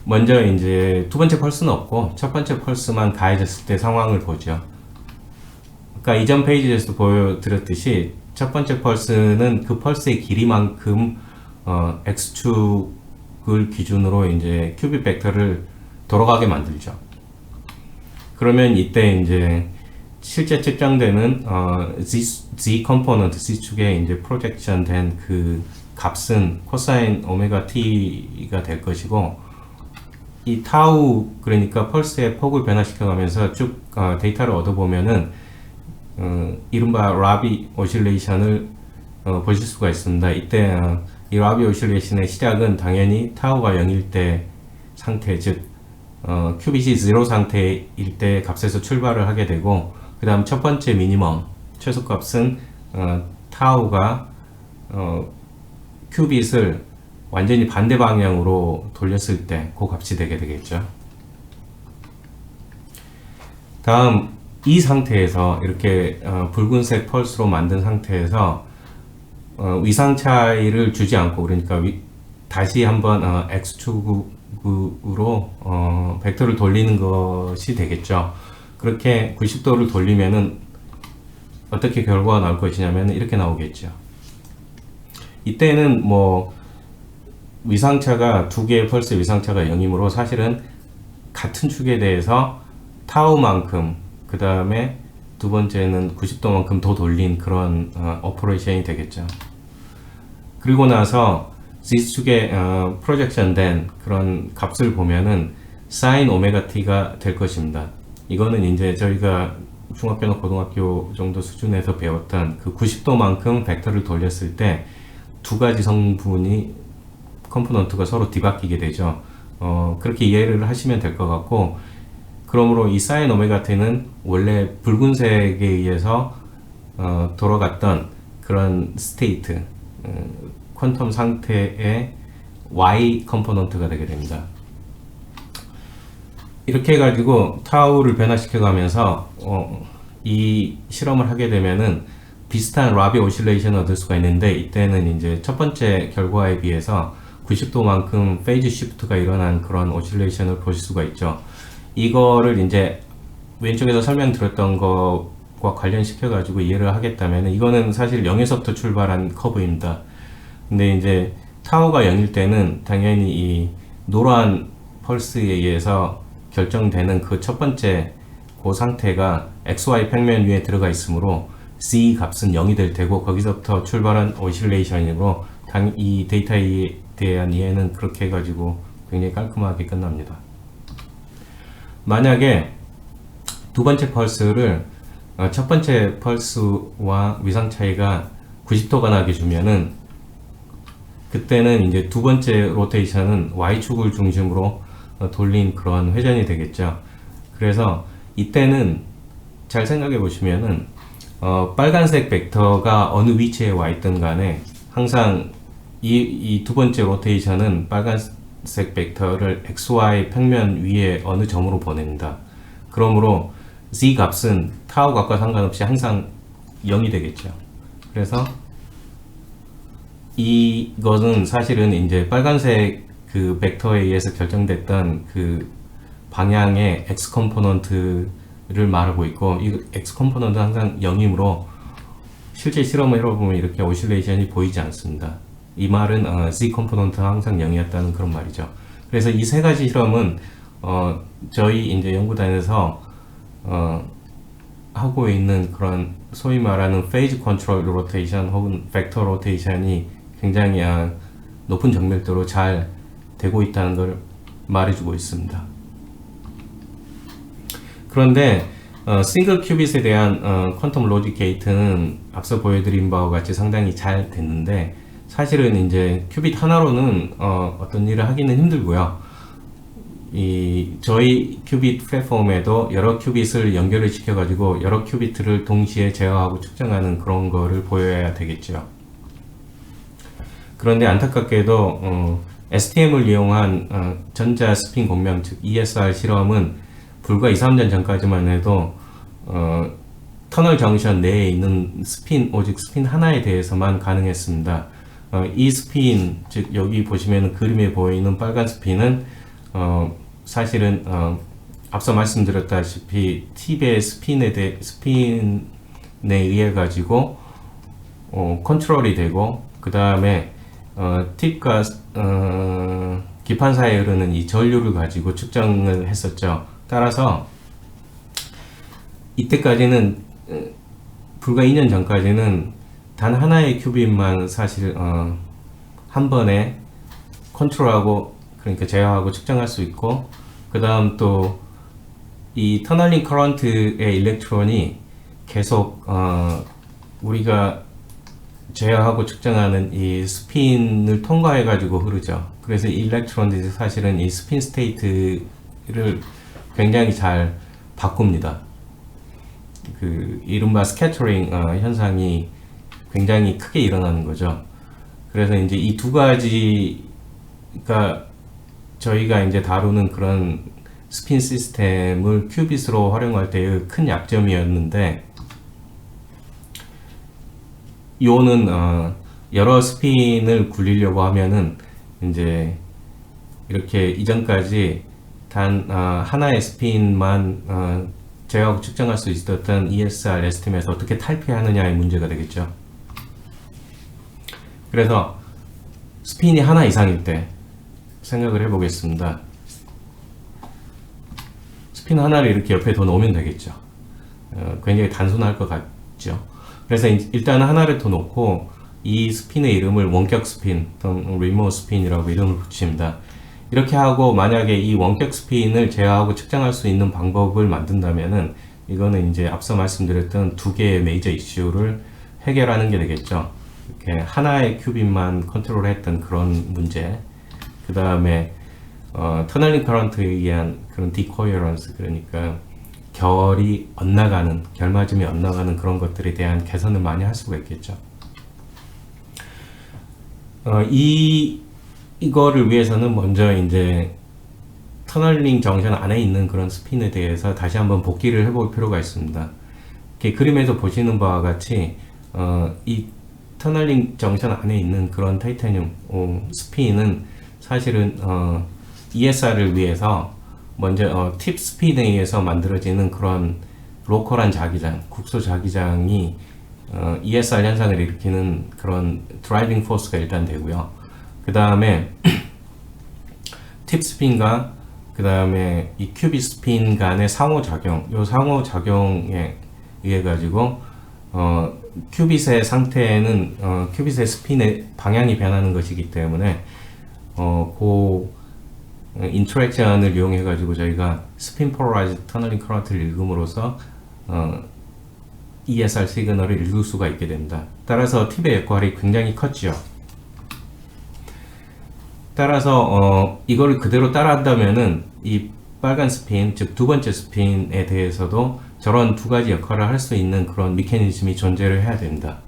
먼저 이제 두 번째 펄스는 없고 첫 번째 펄스만 가해졌을 때 상황을 보죠. 아까 이전 페이지에서도 보여드렸듯이 첫 번째 펄스는 그 펄스의 길이만큼 X축을 기준으로 이제 큐빅 벡터를 돌아가게 만들죠. 그러면 이때 이제 실제 측정되는 Z 컴포넌트, Z축에 이제 프로젝션 된 그 값은 코사인 오메가 t가 될 것이고, 이 타우, 그러니까 펄스의 폭을 변화시켜 가면서 쭉 데이터를 얻어보면은 이른바 라비 오실레이션을 보실 수가 있습니다. 이때 이 라비 오실레이션의 시작은 당연히 타우가 0일 때 상태, 즉 큐빗이 0 상태일 때 값에서 출발을 하게 되고, 그 다음 첫 번째 미니멈 최소값은 타우가 큐빗을 완전히 반대 방향으로 돌렸을 때 그 값이 되게 되겠죠. 다음 이 상태에서 이렇게 붉은색 펄스로 만든 상태에서 위상 차이를 주지 않고, 그러니까 다시 한번 X축으로 벡터를 돌리는 것이 되겠죠. 그렇게 90도를 돌리면은 어떻게 결과가 나올 것이냐면 이렇게 나오겠죠. 이때는 뭐 위상차가 두 개의 펄스 위상차가 0이므로 사실은 같은 축에 대해서 타우만큼, 그 다음에 두 번째는 90도만큼 더 돌린 그런 오퍼레이션이 되겠죠. 그리고 나서 Z축에 프로젝션 된 그런 값을 보면은 sin 오메가 t가 될 것입니다. 이거는 이제 저희가 중학교나 고등학교 정도 수준에서 배웠던 그 90도만큼 벡터를 돌렸을 때 두 가지 성분이 컴포넌트가 서로 뒤바뀌게 되죠. 그렇게 이해를 하시면 될 것 같고, 그러므로 이 sin 오메가 t는 원래 붉은색에 의해서 돌아갔던 그런 스테이트, 퀀텀 상태의 y 컴포넌트가 되게 됩니다. 이렇게 해가지고 타우를 변화시켜 가면서 이 실험을 하게 되면은 비슷한 라비 오실레이션을 얻을 수가 있는데, 이때는 이제 첫 번째 결과에 비해서 90도만큼 페이즈 시프트가 일어난 그런 오실레이션을 보실 수가 있죠. 이거를 이제 왼쪽에서 설명드렸던 것과 관련시켜 가지고 이해를 하겠다면, 이거는 사실 0에서부터 출발한 커브입니다. 근데 이제 타우가 0일 때는 당연히 이 노란 펄스에 의해서 결정되는 그 첫 번째 그 상태가 XY 평면 위에 들어가 있으므로 Z 값은 0이 될 테고, 거기서부터 출발한 오실레이션이므로 이 데이터에 대한 이해는 그렇게 해가지고 굉장히 깔끔하게 끝납니다. 만약에 두 번째 펄스를 첫 번째 펄스와 위상 차이가 90도가 나게 주면은, 그때는 이제 두 번째 로테이션은 Y축을 중심으로 돌린 그런 회전이 되겠죠. 그래서 이때는 잘 생각해 보시면은 빨간색 벡터가 어느 위치에 와 있든 간에 항상 이 두 번째 로테이션은 빨간색 벡터를 XY 평면 위에 어느 점으로 보냅니다. 그러므로 Z 값은 타우 값과 상관없이 항상 0이 되겠죠. 그래서 이것은 사실은 이제 빨간색 그 벡터에 의해서 결정됐던 그 방향의 X 컴포넌트를 말하고 있고, 이 X 컴포넌트는 항상 0이므로 실제 실험을 해보면 이렇게 오실레이션이 보이지 않습니다. 이 말은 Z 컴포넌트가 항상 0이었다는 그런 말이죠. 그래서 이 세 가지 실험은 저희 이제 연구단에서 하고 있는 그런 소위 말하는 페이즈 컨트롤 로테이션 혹은 벡터 로테이션이 굉장히 높은 정밀도로 잘 되고 있다는 걸 말해주고 있습니다. 그런데 싱글 큐빗에 대한 퀀텀 로직 게이트는 앞서 보여드린 바와 같이 상당히 잘 됐는데, 사실은 이제 큐빗 하나로는 어떤 일을 하기는 힘들고요. 저희 큐빗 플랫폼에도 여러 큐빗을 연결을 시켜가지고 여러 큐빗을 동시에 제어하고 측정하는 그런 거를 보여야 되겠죠. 그런데 안타깝게도 STM을 이용한 전자 스핀 공명, 즉 ESR 실험은 불과 2, 3년 전까지만 해도 터널 정션 내에 있는 스핀, 오직 스핀 하나에 대해서만 가능했습니다. 이 스핀, 즉 여기 보시면 그림에 보이는 빨간 스핀은 사실은 앞서 말씀드렸다시피 팁의 스핀에 의해 가지고 컨트롤이 되고, 그 다음에 팁과 기판 사이에 흐르는 이 전류를 가지고 측정을 했었죠. 따라서 이때까지는 불과 2년 전까지는 단 하나의 큐빗만 사실 한 번에 컨트롤하고, 그러니까 제어하고 측정할 수 있고, 그 다음 또 이 터널링 커런트의 일렉트론이 계속 우리가 제어하고 측정하는 이 스핀을 통과해 가지고 흐르죠. 그래서 이 일렉트론들이 사실은 이 스핀 스테이트를 굉장히 잘 바꿉니다. 그 이른바 스캐터링 현상이 굉장히 크게 일어나는 거죠. 그래서 이제 이 두 가지가 저희가 이제 다루는 그런 스핀 시스템을 큐빗으로 활용할 때의 큰 약점이었는데, 요는 여러 스핀을 굴리려고 하면은 이제 이렇게 이전까지 단 하나의 스핀만 제어하고 측정할 수 있었던 ESR 에스티메이트에서 어떻게 탈피하느냐의 문제가 되겠죠. 그래서 스핀이 하나 이상일 때 생각을 해보겠습니다. 스핀 하나를 이렇게 옆에 더 놓으면 되겠죠. 굉장히 단순할 것 같죠. 그래서 일단 하나를 더 놓고 이 스핀의 이름을 원격 스핀 또는 리모 스핀이라고 이름을 붙입니다. 이렇게 하고 만약에 이 원격 스핀을 제어하고 측정할 수 있는 방법을 만든다면은 이거는 이제 앞서 말씀드렸던 두 개의 메이저 이슈를 해결하는 게 되겠죠. 이렇게 하나의 큐빗만 컨트롤했던 그런 문제, 그 다음에 터널링 커런트에 의한 그런 디코어런스, 그러니까 결이 엇나가는, 결맞음이 엇나가는 그런 것들에 대한 개선을 많이 할 수가 있겠죠. 이거를 위해서는 먼저 이제 터널링 정션 안에 있는 그런 스핀에 대해서 다시 한번 복기를 해볼 필요가 있습니다. 이렇게 그림에서 보시는 바와 같이 이 터널링 정션 안에 있는 그런 타이타늄 스핀은 사실은 ESR을 위해서 먼저 팁 스핀에 의해서 만들어지는 그런 로컬한 자기장, 국소 자기장이 ESR 현상을 일으키는 그런 드라이빙 포스가 일단 되고요. 그 다음에 팁 스핀과 그 다음에 이 큐빗 스핀 간의 상호작용, 이 상호작용에 의해 가지고 큐빗의 상태는 큐빗의 스핀의 방향이 변하는 것이기 때문에 그 인터랙션을 이용해 가지고 저희가 스핀 폴라라이즈 터널링 커런트를 읽음으로써 ESR 시그널을 읽을 수가 있게 됩니다. 따라서 팁의 역할이 굉장히 컸죠. 따라서 이거를 그대로 따라한다면은 이 빨간 스핀, 즉 두 번째 스핀에 대해서도 저런 두 가지 역할을 할 수 있는 그런 메커니즘이 존재를 해야 됩니다.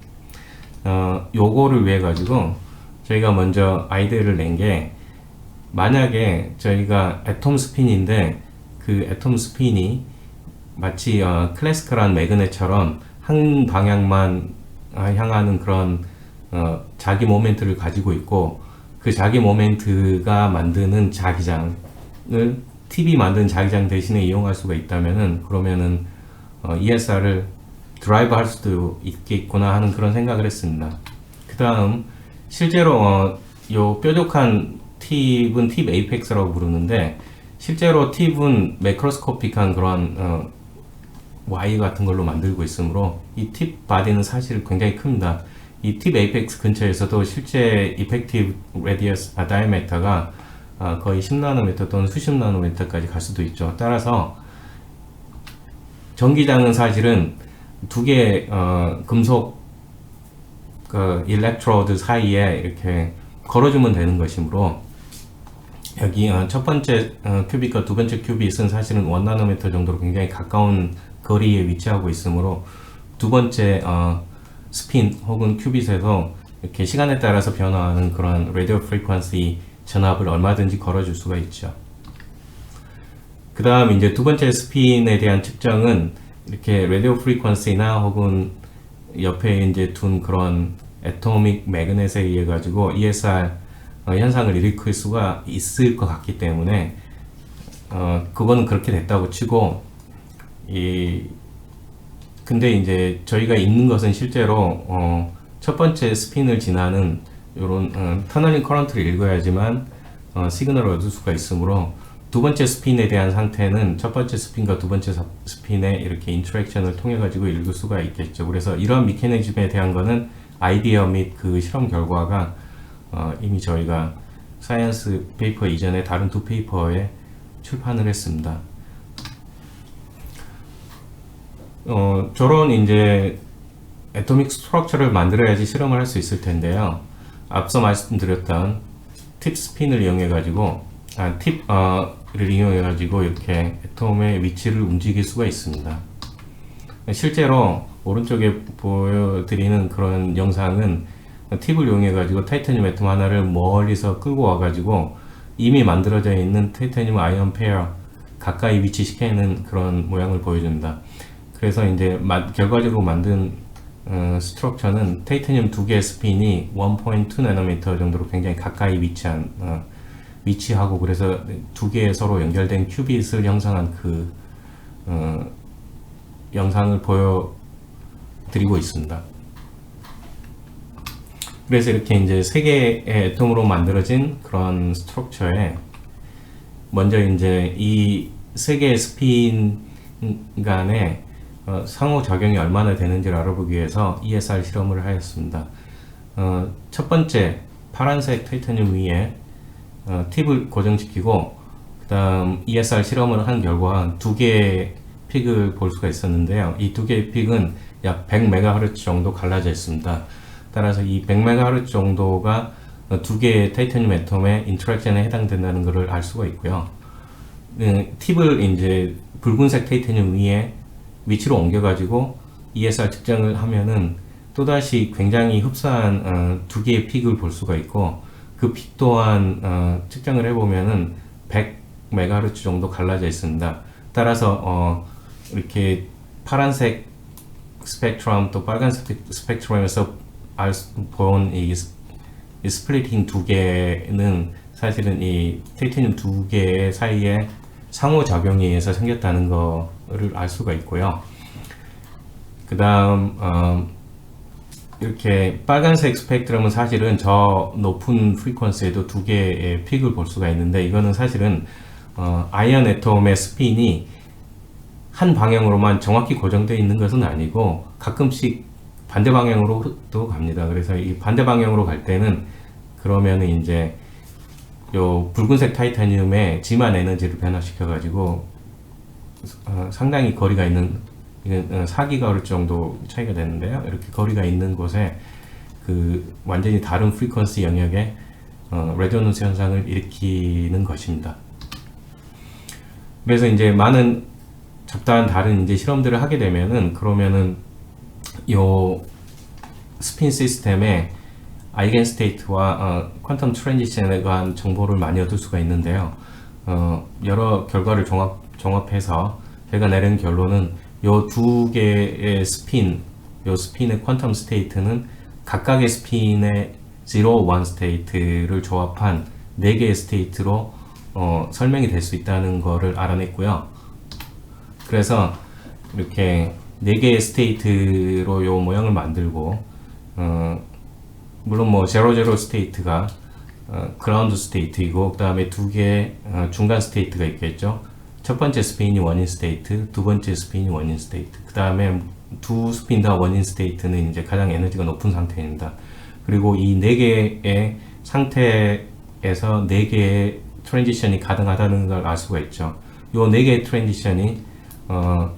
요거를 위해 가지고 저희가 먼저 아이디어를 낸 게, 만약에 저희가 애톰 스핀인데 그 애톰 스핀이 마치 클래시컬한 매그넷처럼 한 방향만 향하는 그런 자기 모멘트를 가지고 있고, 그 자기 모멘트가 만드는 자기장을 팁이 만든 자기장 대신에 이용할 수가 있다면은, 그러면은 ESR을 드라이브 할 수도 있겠구나 하는 그런 생각을 했습니다. 그 다음 실제로 요 뾰족한 팁은 팁 에이펙스라고 부르는데, 실제로 팁은 매크로스코픽한 그런 Y 같은 걸로 만들고 있으므로 이 팁 바디는 사실 굉장히 큽니다. 이 팁 에이펙스 근처에서도 실제 이펙티브 레디어스 다이아미터가 거의 10나노미터 또는 수십 나노미터까지 갈 수도 있죠. 따라서 전기장은 사실은 두 개의 금속 일렉트로드 사이에 이렇게 걸어주면 되는 것이므로, 여기 첫 번째 큐빗과 두 번째 큐빗은 사실은 1나노미터 정도로 굉장히 가까운 거리에 위치하고 있으므로 두 번째 스핀 혹은 큐빗에서 이렇게 시간에 따라서 변화하는 그런 라디오 프리퀀시 전압을 얼마든지 걸어줄 수가 있죠. 그 다음 이제 두 번째 스핀에 대한 측정은 이렇게 라디오 프리퀀시나 혹은 옆에 이제 둔 그런 애토믹 매그넷에 의해 가지고 ESR 현상을 일으킬 수가 있을 것 같기 때문에 그거는 그렇게 됐다고 치고, 근데 이제 저희가 읽는 것은 실제로 첫 번째 스핀을 지나는 요런 터널링 커런트를 읽어야지만 시그널을 얻을 수가 있으므로, 두 번째 스핀에 대한 상태는 첫 번째 스핀과 두 번째 스핀의 이렇게 인터랙션을 통해 가지고 읽을 수가 있겠죠. 그래서 이러한 메커니즘에 대한 거는 아이디어 및 그 실험 결과가 이미 저희가 사이언스 페이퍼 이전에 다른 두 페이퍼에 출판을 했습니다. 저런 이제 애토믹 스트럭처를 만들어야지 실험을 할 수 있을 텐데요. 앞서 말씀드렸던 팁 스핀을 이용해 가지고 팁을 이용해 가지고 이렇게 애톰의 위치를 움직일 수가 있습니다. 실제로 오른쪽에 보여드리는 그런 영상은 팁을 이용해 가지고 타이타늄 애톰 하나를 멀리서 끌고 와 가지고 이미 만들어져 있는 타이타늄 아이언 페어 가까이 위치시키는 그런 모양을 보여준다. 그래서 이제 결과적으로 만든 스트럭처는 타이타늄 두 개의 스핀이 1.2 나노미터 정도로 굉장히 가까이 위치하고, 그래서 두 개의 서로 연결된 큐빗을 형성한 그 영상을 보여드리고 있습니다. 그래서 이렇게 이제 세 개의 애톰으로 만들어진 그런 스트럭처에 먼저 이제 이 세 개의 스핀 간의 상호작용이 얼마나 되는지를 알아보기 위해서 ESR 실험을 하였습니다. 첫 번째 파란색 타이타늄 위에 팁을 고정시키고 그 다음 ESR 실험을 한 결과 두 개의 픽을 볼 수가 있었는데요. 이 두 개의 픽은 약 100MHz 정도 갈라져 있습니다. 따라서 이 100MHz 정도가 두 개의 타이타늄 애톰의 인터랙션에 해당된다는 것을 알 수가 있고요. 팁을 이제 붉은색 타이타늄 위에 위치로 옮겨가지고 ESR 측정을 하면은 또다시 굉장히 흡사한 두 개의 픽을 볼 수가 있고, 그 픽 또한 측정을 해보면은 100MHz 정도 갈라져 있습니다. 따라서 이렇게 파란색 스펙트럼 또 빨간색 스펙트럼에서 본 이 스플리팅 두 개는 사실은 이 타이타늄 두 개 사이에 상호작용에 의해서 생겼다는 거를 알 수가 있고요. 그 다음 이렇게 빨간색 스펙트럼은 사실은 저 높은 프리퀀시에도 두 개의 픽을 볼 수가 있는데, 이거는 사실은 아이언 애톰의 스핀이 한 방향으로만 정확히 고정되어 있는 것은 아니고 가끔씩 반대 방향으로도 갑니다. 그래서 이 반대 방향으로 갈 때는 그러면은 이제 요 붉은색 타이타늄의 지만 에너지를 변화시켜 가지고 상당히 거리가 있는 4GHz 정도 차이가 되는데요. 이렇게 거리가 있는 곳에 그 완전히 다른 프리퀀시 영역에 레조넌스 현상을 일으키는 것입니다. 그래서 이제 많은 잡다한 다른 이제 실험들을 하게 되면은 그러면은 요 스핀 시스템의 아이겐 스테이트와 퀀텀 트랜지션에 관한 정보를 많이 얻을 수가 있는데요. 여러 결과를 종합해서 제가 내린 결론은 요 두 개의 스핀, 요 스핀의 퀀텀 스테이트는 각각의 스핀의 0, 1 스테이트를 조합한 4개의 스테이트로 설명이 될 수 있다는 것을 알아냈고요. 그래서 이렇게 4개의 스테이트로 요 모양을 만들고 물론 뭐 00 스테이트가 그라운드 스테이트이고 그 다음에 두 개의 중간 스테이트가 있겠죠. 첫 번째 스핀이 원인 스테이트, 두 번째 스핀이 원인 스테이트, 그 다음에 두 스핀 다 원인 스테이트는 이제 가장 에너지가 높은 상태입니다. 그리고 이 4개의 상태에서 4개의 트랜지션이 가능하다는 걸 알 수가 있죠. 요 4개의 트랜지션이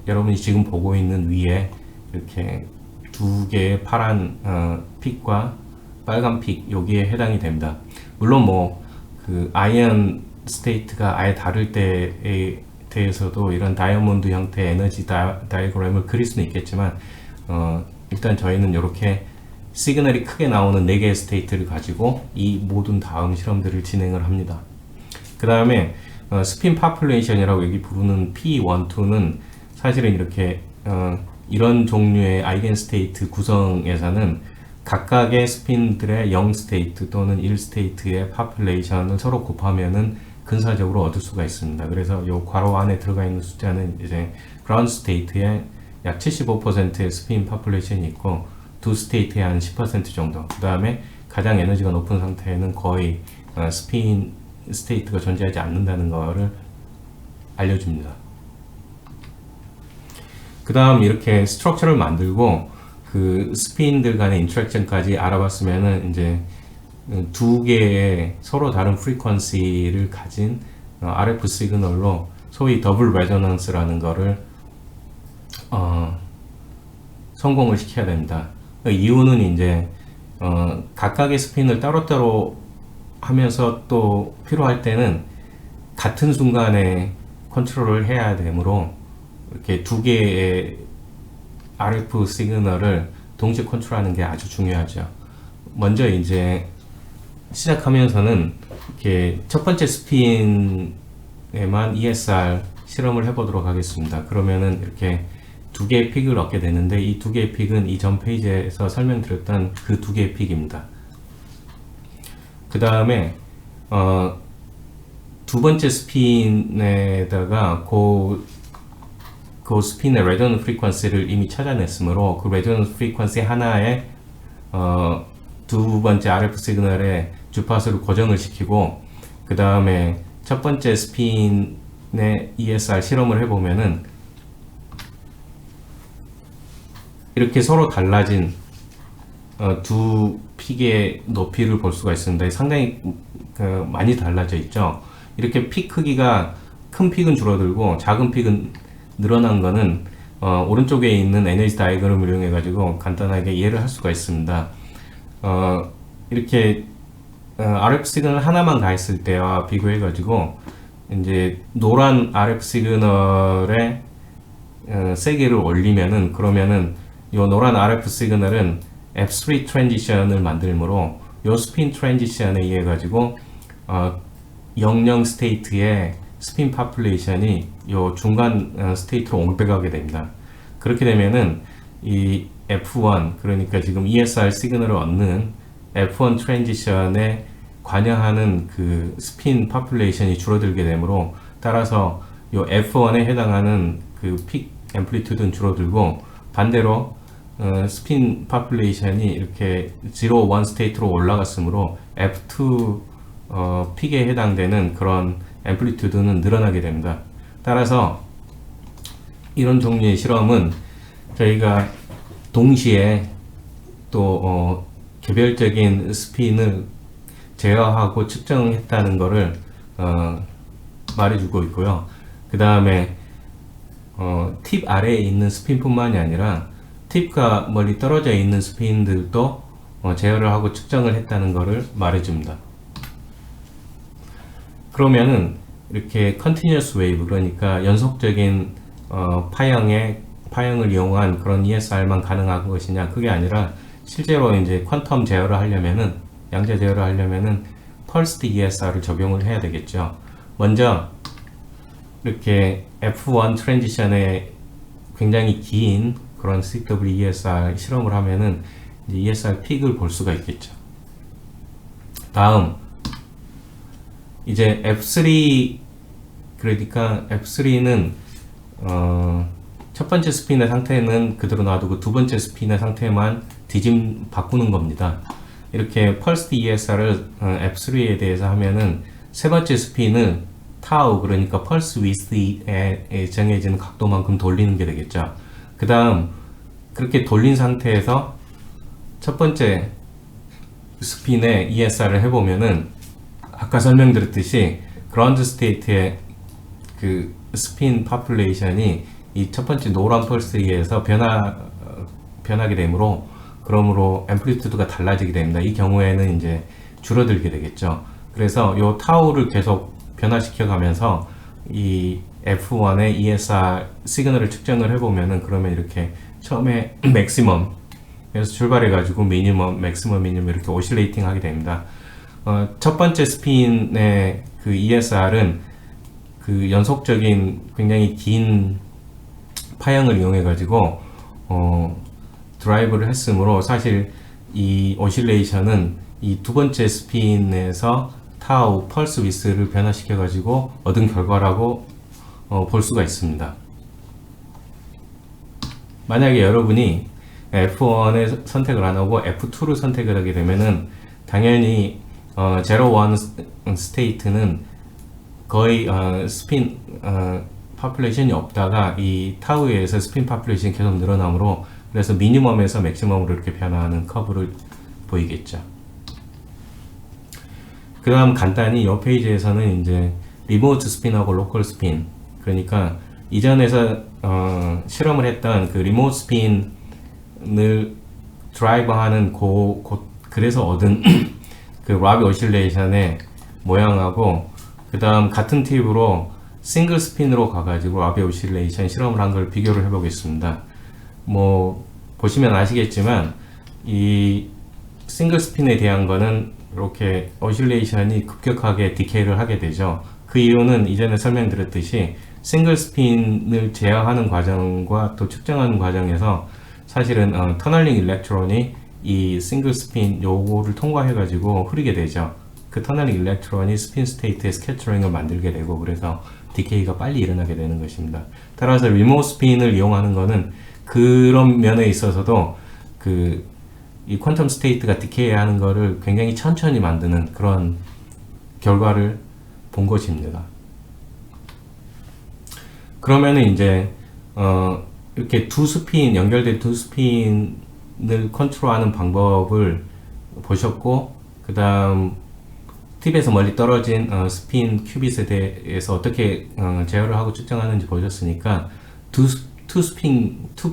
여러분이 지금 보고 있는 위에 이렇게 두 개의 파란 픽과 빨간 픽 여기에 해당이 됩니다. 물론 뭐 그 아이언 스테이트가 아예 다를 때에 대해서도 이런 다이아몬드 형태의 에너지 다이어그램을 그릴 수는 있겠지만 일단 저희는 이렇게 시그널이 크게 나오는 4개의 스테이트를 가지고 이 모든 다음 실험들을 진행을 합니다. 그 다음에 스핀 파퓰레이션이라고 여기 부르는 P12는 사실은 이렇게 이런 종류의 아이겐 스테이트 구성에서는 각각의 스핀들의 0 스테이트 또는 1 스테이트의 파퓰레이션을 서로 곱하면은 근사적으로 얻을 수가 있습니다. 그래서 이 괄호 안에 들어가 있는 숫자는 이제 그라운드 스테이트의 약 75%의 스핀 파퓰레이션이 있고 두 스테이트의 한 10% 정도, 그 다음에 가장 에너지가 높은 상태에는 거의 스핀 스테이트가 존재하지 않는다는 것을 알려줍니다. 그 다음 이렇게 스트럭처를 만들고 그 스핀들 간의 인터랙션까지 알아봤으면은 이제 두 개의 서로 다른 프리퀀시를 가진 RF 시그널로 소위 더블 레조넌스라는 거를 성공을 시켜야 됩니다. 이유는 이제 각각의 스핀을 따로따로 하면서 또 필요할 때는 같은 순간에 컨트롤을 해야 되므로 이렇게 두 개의 RF 시그널을 동시에 컨트롤하는 게 아주 중요하죠. 먼저 이제 시작하면서는 이렇게 첫 번째 스핀에만 ESR 실험을 해보도록 하겠습니다. 그러면은 이렇게 두 개의 픽을 얻게 되는데, 이 두 개의 픽은 이 전 페이지에서 설명드렸던 그 두 개의 픽입니다. 그 다음에 두 번째 스핀에다가 그 스핀의 레조넌트 프리퀀시를 이미 찾아냈으므로 그 레조넌트 프리퀀시 하나에 두 번째 RF 시그널에 주파수를 고정을 시키고, 그 다음에 첫 번째 스핀의 ESR 실험을 해보면은 이렇게 서로 달라진 두 픽의 높이를 볼 수가 있습니다. 상당히 많이 달라져 있죠. 이렇게 픽 크기가 큰 픽은 줄어들고 작은 픽은 늘어난 거는 오른쪽에 있는 에너지 다이어그램을 이용해 가지고 간단하게 이해를 할 수가 있습니다. 이렇게 RF 시그널 하나만 가했을 때와 비교해 가지고 이제 노란 RF 시그널의 세기를 올리면은, 그러면은 요 노란 RF 시그널은 F3 트랜지션을 만들므로 요 스핀 트랜지션에 의해 가지고 00 스테이트의 스핀 파퓰레이션이 요 중간 스테이트로 옮겨가게 됩니다. 그렇게 되면은 이 F1, 그러니까 지금 ESR 시그널을 얻는 F1 트랜지션에 관여하는 그 스핀 파퓰레이션이 줄어들게 되므로, 따라서 요 F1에 해당하는 그 픽 앰플리튜드는 줄어들고, 반대로 스핀 파퓰레이션이 이렇게 0, 1 스테이트로 올라갔으므로 F2 픽에 해당되는 그런 앰플리튜드는 늘어나게 됩니다. 따라서 이런 종류의 실험은 저희가 동시에 또 개별적인 스핀을 제어하고 측정했다는 것을 말해주고 있고요. 그 다음에 팁 아래에 있는 스핀뿐만이 아니라 팁과 멀리 떨어져 있는 스핀들도 제어를 하고 측정을 했다는 것을 말해줍니다. 그러면은 이렇게 continuous wave, 그러니까 연속적인 파형을 이용한 그런 ESR만 가능한 것이냐, 그게 아니라 실제로 이제 퀀텀 제어를 하려면은, 양자 제어를 하려면은 pulsed ESR을 적용을 해야 되겠죠. 먼저 이렇게 F1 트랜지션에 굉장히 긴 그런 CWESR 실험을 하면은 이제 ESR 픽을 볼 수가 있겠죠. 다음 이제 F3, 그러니까 F3는 첫 번째 스핀의 상태는 그대로 놔두고 두 번째 스핀의 상태만 바꾸는 겁니다. 이렇게 pulsed ESR을 F3에 대해서 하면은 세 번째 스핀을 타우, 그러니까 펄스 위스에 정해지는 각도만큼 돌리는 게 되겠죠. 그 다음 그렇게 돌린 상태에서 첫 번째 스핀의 ESR을 해보면은 아까 설명드렸듯이 그라운드 스테이트의 그 스핀 파퓰레이션이 이 첫 번째 노란 펄스에 의해서 변하게 되므로, 그러므로 앰플리튜드가 달라지게 됩니다. 이 경우에는 이제 줄어들게 되겠죠. 그래서 요 타우를 계속 변화시켜 가면서 이 F1의 ESR 시그널을 측정을 해보면은, 그러면 이렇게 처음에 맥시멈 에서 출발해 가지고 미니멈, 맥시멈, 미니멈 이렇게 오실레이팅 하게 됩니다. 첫 번째 스핀의 그 ESR은 그 연속적인 굉장히 긴 파형을 이용해 가지고 드라이브를 했으므로, 사실 이 오실레이션은 이 두 번째 스핀에서 타우 펄스 위스를 변화시켜 가지고 얻은 결과라고 볼 수가 있습니다. 만약에 여러분이 F1의 선택을 안 하고 F2를 선택을 하게 되면은 당연히 0, 1 스테이트는 거의 스핀 파퓰레이션이 없다가 이 타우에 의해서 스핀 파퓰레이션이 계속 늘어나므로, 그래서 미니멈에서 맥시멈으로 이렇게 변화하는 커브를 보이겠죠. 그 다음 간단히 이 페이지에서는 이제 리모트 스핀하고 로컬 스핀, 그러니까 이전에서 실험을 했던 그 리모트 스핀을 드라이버하는 그래서 얻은 그 라비 오실레이션의 모양하고, 그 다음 같은 팁으로 싱글 스핀으로 가가지고 라비 오실레이션 실험을 한 걸 비교를 해보겠습니다. 뭐 보시면 아시겠지만 이 싱글 스핀에 대한 거는 이렇게 오실레이션이 급격하게 디케이를 하게 되죠. 그 이유는 이전에 설명드렸듯이 싱글 스핀을 제어하는 과정과 또 측정하는 과정에서 사실은 터널링 일렉트론이 이 싱글 스핀 요거를 통과해 가지고 흐르게 되죠. 그 터널링 일렉트론이 스핀 스테이트의 스캐터링을 만들게 되고, 그래서 디케이가 빨리 일어나게 되는 것입니다. 따라서 리모트 스핀을 이용하는 거는 그런 면에 있어서도 이 퀀텀 스테이트가 디케이 하는 거를 굉장히 천천히 만드는 그런 결과를 본 것입니다. 그러면은 이제 이렇게 연결된 두 스핀을 컨트롤하는 방법을 보셨고, 그 다음 팁에서 멀리 떨어진 스핀 큐빗에 대해서 어떻게 제어를 하고 측정하는지 보셨으니까 투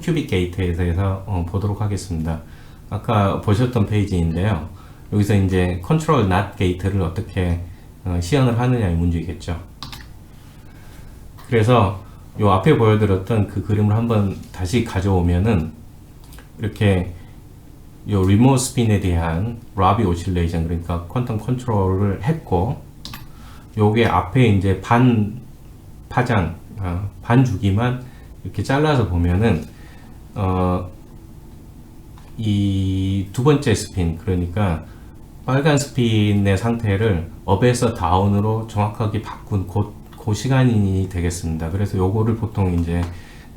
큐빗 게이트에 대해서 보도록 하겠습니다. 아까 보셨던 페이지인데요. 여기서 이제 컨트롤 not 게이트를 어떻게 시연을 하느냐의 문제겠죠. 그래서 요 앞에 보여드렸던 그 그림을 한번 다시 가져오면은 이렇게 요 리모트 스핀에 대한 라비 오실레이션, 그러니까 퀀텀 컨트롤을 했고, 요게 앞에 이제 반 주기만 이렇게 잘라서 보면은 이 두 번째 스핀, 그러니까 빨간 스핀의 상태를 업에서 다운으로 정확하게 바꾼 그 시간이 되겠습니다. 그래서 요거를 보통 이제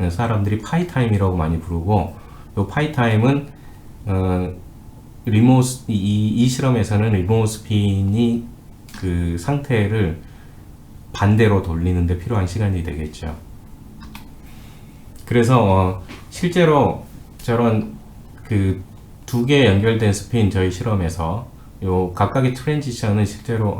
사람들이 파이 타임이라고 많이 부르고, 요 파이 타임은 이 실험에서는 리모트 스핀이 그 상태를 반대로 돌리는데 필요한 시간이 되겠죠. 그래서 실제로 저런 그 두 개 연결된 스핀 저희 실험에서 요 각각의 트랜지션은 실제로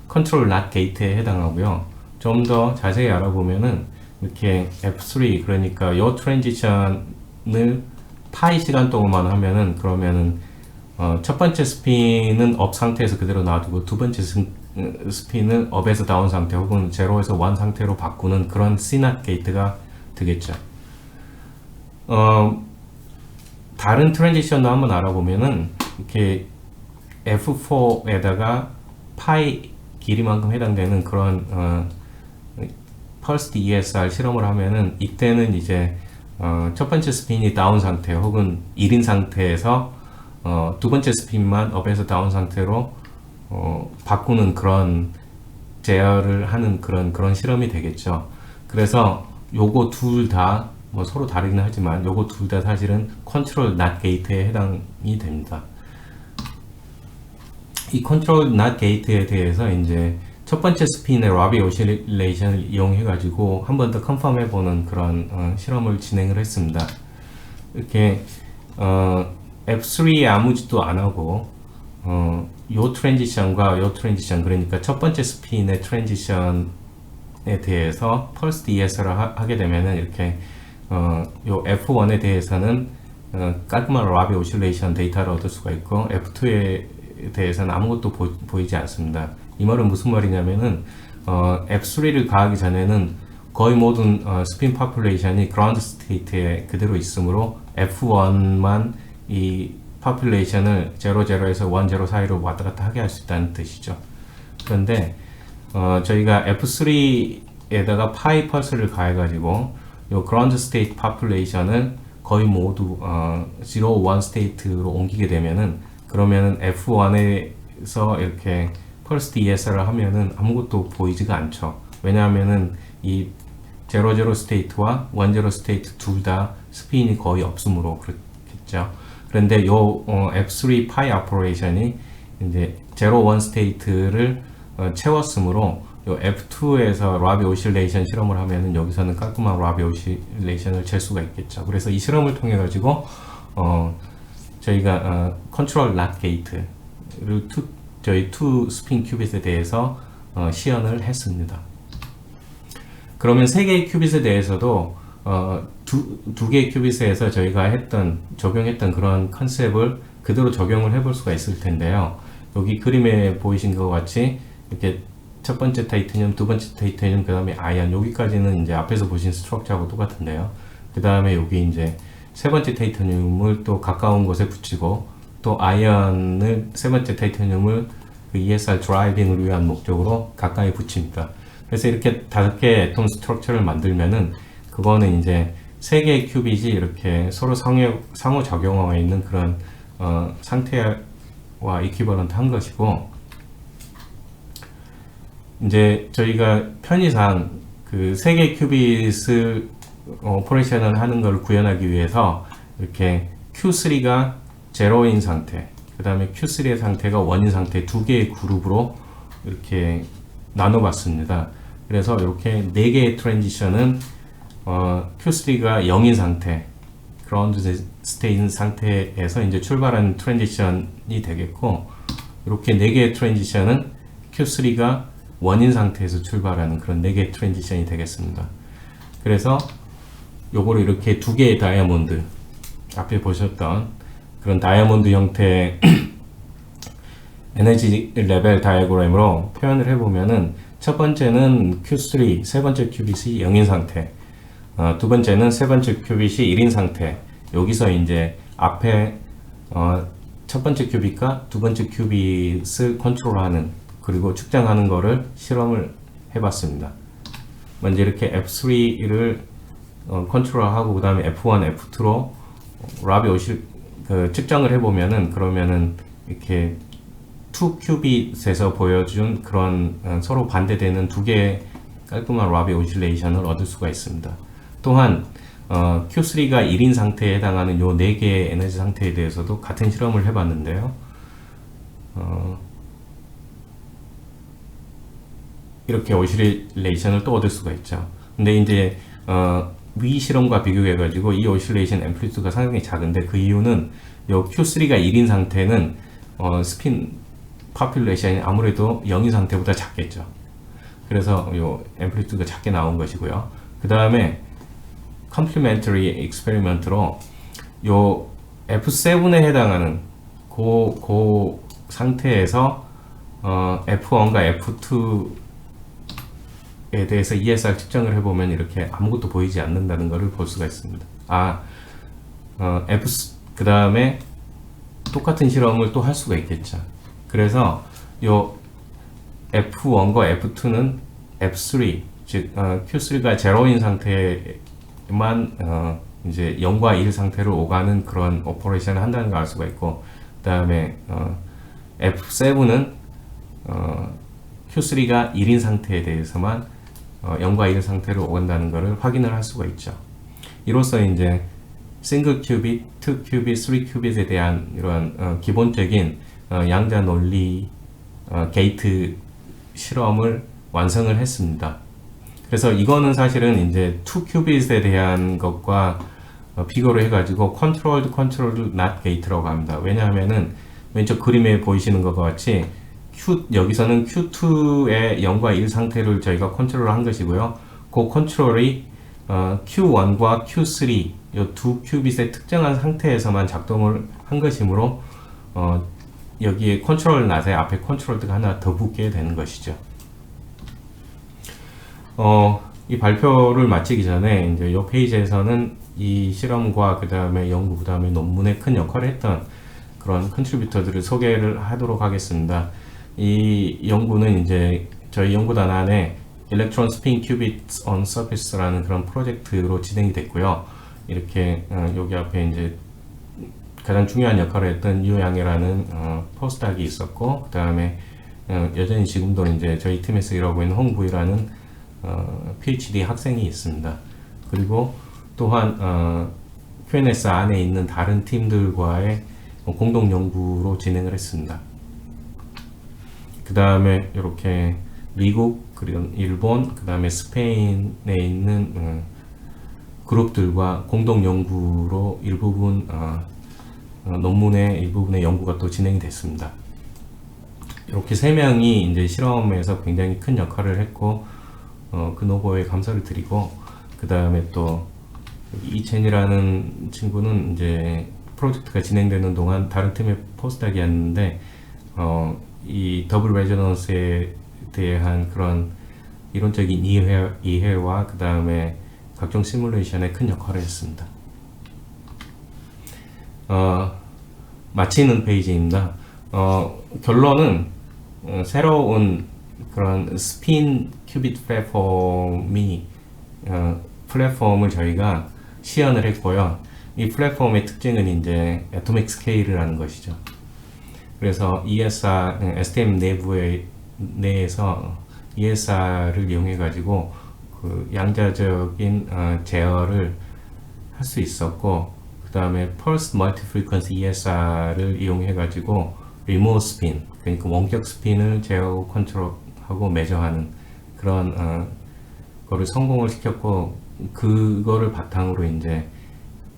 컨트롤 낫 게이트에 해당하고요. 좀 더 자세히 알아보면은 이렇게 F3, 그러니까 요 트랜지션을 파이 시간 동안만 하면은, 그러면은 첫 번째 스핀은 업 상태에서 그대로 놔두고 두 번째 스핀은 업에서 다운 상태 혹은 제로에서 원 상태로 바꾸는 그런 C낫 게이트가 되겠죠. 다른 트랜지션도 한번 알아보면은 이렇게 F4에다가 파이 길이만큼 해당되는 그런 펄스드 ESR 실험을 하면은, 이때는 이제 첫 번째 스핀이 다운 상태 혹은 1인 상태에서 두 번째 스핀만 업에서 다운 상태로 바꾸는 그런 제어를 하는 그런 실험이 되겠죠. 그래서 요거 둘 다 뭐 서로 다르긴 하지만 요거 둘 다 사실은 컨트롤 낫 게이트에 해당이 됩니다. 이 컨트롤 낫 게이트에 대해서 이제 첫 번째 스핀의 라비 오실레이션을 이용해 가지고 한 번 더 컨펌 해보는 그런 실험을 진행을 했습니다. 이렇게 F3에 아무 짓도 안 하고 요 트랜지션과 요 트랜지션, 그러니까 첫 번째 스핀의 트랜지션에 대해서 펄스드 ESR을 하게 되면은 이렇게 요 F1에 대해서는 깔끔한 라비 오실레이션 데이터를 얻을 수가 있고, F2에 대해서는 아무것도 보이지 않습니다. 이 말은 무슨 말이냐면은 F3를 가하기 전에는 거의 모든 스핀 파퓰레이션이 그라운드 스테이트에 그대로 있으므로 F1만 이 파퓰레이션을 00에서 10 사이로 왔다 갔다 하게 할 수 있다는 뜻이죠. 그런데 저희가 F3에다가 파이 펄스를 가해 가지고 요 그라운드 스테이트 파퓰레이션을 거의 모두 0, 1 스테이트로 옮기게 되면은, 그러면은 F1에서 이렇게 펄스드 ESR을 하면은 아무것도 보이지가 않죠. 왜냐하면은 이 00 스테이트와 10 스테이트 둘 다 스핀이 거의 없으므로 그렇겠죠. 그런데 요 F3 파이 오퍼레이션이 이제 0, 1 스테이트를 채웠으므로 요 F2에서 라비 오실레이션 실험을 하면은 여기서는 깔끔한 라비 오실레이션을 잴 수가 있겠죠. 그래서 이 실험을 통해 가지고 저희가 컨트롤 낫 게이트를 저희 투 스핀 큐빗에 대해서 시연을 했습니다. 그러면 세 개의 큐빗에 대해서도 두 개의 큐빗에서 저희가 적용했던 그런 컨셉을 그대로 적용을 해볼 수가 있을 텐데요. 여기 그림에 보이신 것 같이 이렇게 첫 번째 타이타늄, 두 번째 타이타늄, 그 다음에 아이언, 여기까지는 이제 앞에서 보신 스트럭처하고 똑같은데요. 그 다음에 여기 이제 세 번째 타이타늄을 또 가까운 곳에 붙이고 또 아이언을 세 번째 타이타늄을 그 ESR 드라이빙을 위한 목적으로 가까이 붙입니다. 그래서 이렇게 5개의 애톰 스트럭처를 만들면은 그거는 이제 3개의 큐빗이 이렇게 서로 상호작용하고 있는 그런 상태와 이퀴버런트 한 것이고, 이제 저희가 편의상 그 3개의 큐빗을 오퍼레이션을 하는 걸 구현하기 위해서 이렇게 Q3가 제로인 상태, 그 다음에 Q3의 상태가 1인 상태 2개의 그룹으로 이렇게 나눠봤습니다. 그래서 이렇게 4개의 트랜지션은 Q3가 0인 상태, 그라운드 스테이인 상태에서 이제 출발하는 트랜지션이 되겠고, 이렇게 4개의 트랜지션은 Q3가 1인 상태에서 출발하는 그런 4개의 트랜지션이 되겠습니다. 그래서 요거를 이렇게 2개의 다이아몬드, 앞에 보셨던 그런 다이아몬드 형태의 에너지 레벨 다이어그램으로 표현을 해보면은, 첫 번째는 Q3, 세 번째 큐빗이 0인 상태, 두 번째는 세 번째 큐빗이 1인 상태. 여기서 이제 앞에 첫 번째 큐빗과 두 번째 큐빗을 컨트롤하는, 그리고 측정하는 거를 실험을 해봤습니다. 먼저 이렇게 F3를 컨트롤하고 그 다음에 F1, F2로 라비 오실 측정을 해보면은, 그러면은 이렇게 2큐빗에서 보여준 그런 서로 반대되는 2개의 깔끔한 라비 오실레이션을 얻을 수가 있습니다. 또한 Q3가 1인 상태에 해당하는 요 4개의 에너지 상태에 대해서도 같은 실험을 해봤는데요. 이렇게 오실레이션을 또 얻을 수가 있죠. 근데 이제 위 실험과 비교해 가지고 이 오실레이션 앰플리튜드가 상당히 작은데, 그 이유는 요 Q3가 1인 상태는 스핀 파퓰레이션이 아무래도 0인 상태보다 작겠죠. 그래서 요 앰플리튜드가 작게 나온 것이고요. 그 다음에 컴플리멘터리 익스페리먼트로 요 F7에 해당하는 그 상태에서 F1과 F2에 대해서 ESR 측정을 해보면 이렇게 아무것도 보이지 않는다는 것을 볼 수가 있습니다. 그 다음에 똑같은 실험을 또 할 수가 있겠죠. 그래서 요 F1과 F2는 F3, 즉 Q3가 제로인 상태만 이제 0과 1 상태를 오가는 그런 오퍼레이션을 한다는 걸 알 수가 있고, 그 다음에 F7은 Q3가 1인 상태에 대해서만 0과 1 상태를 오간다는 것을 확인을 할 수가 있죠. 이로써 이제 싱글 큐빗, 2 큐빗, 3 큐빗에 대한 이러한 기본적인 양자 논리 게이트 실험을 완성을 했습니다. 그래서 이거는 사실은 이제 2 큐빗에 대한 것과 비교를 해가지고 컨트롤드 not gate라고 합니다. 왜냐하면은 왼쪽 그림에 보이시는 것과 같이 여기서는 Q2의 0과 1 상태를 저희가 컨트롤을 한 것이고요. 그 컨트롤이 Q1과 Q3 이 두 큐빗의 특정한 상태에서만 작동을 한 것이므로 여기에 컨트롤 not에 앞에 컨트롤드가 하나 더 붙게 되는 것이죠. 이 발표를 마치기 전에 이제 이 페이지에서는 이 실험과 그 다음에 연구, 그 다음에 논문에 큰 역할을 했던 그런 컨트리뷰터들을 소개를 하도록 하겠습니다. 이 연구는 이제 저희 연구단 안에 Electron Spin Qubits on Surface라는 그런 프로젝트로 진행이 됐고요. 이렇게 여기 앞에 이제 가장 중요한 역할을 했던 유양해라는 포스닥이 있었고, 그 다음에 여전히 지금도 이제 저희 팀에서 일하고 있는 홍부이라는 PhD 학생이 있습니다. 그리고 또한 QNS 안에 있는 다른 팀들과의 공동 연구로 진행을 했습니다. 그 다음에 이렇게 미국, 그리고 일본, 그 다음에 스페인에 있는 그룹들과 공동 연구로 일부분 논문의 일부분의 연구가 또 진행이 됐습니다. 이렇게 3명이 이제 실험에서 굉장히 큰 역할을 했고, 그 노고에 감사를 드리고, 그 다음에 또 이첸이라는 친구는 이제 프로젝트가 진행되는 동안 다른 팀의 포스닥이었는데, 이 더블 레저넌스에 대한 그런 이론적인 이해와 그 다음에 각종 시뮬레이션에 큰 역할을 했습니다. 마치는 페이지입니다. 결론은 새로운 그런 스핀 큐빗 플랫폼을 저희가 시연을 했고요. 이 플랫폼의 특징은 이제 애토믹 스케일이라는 것이죠. 그래서 STM 내에서 ESR을 이용해 가지고 그 양자적인 제어를 할 수 있었고, 그 다음에 Pulse Multi-Frequency ESR을 이용해 가지고 리모트 스핀, 그러니까 원격 스핀을 제어 컨트롤하고 매저하는 그런 거를 성공을 시켰고, 그거를 바탕으로 이제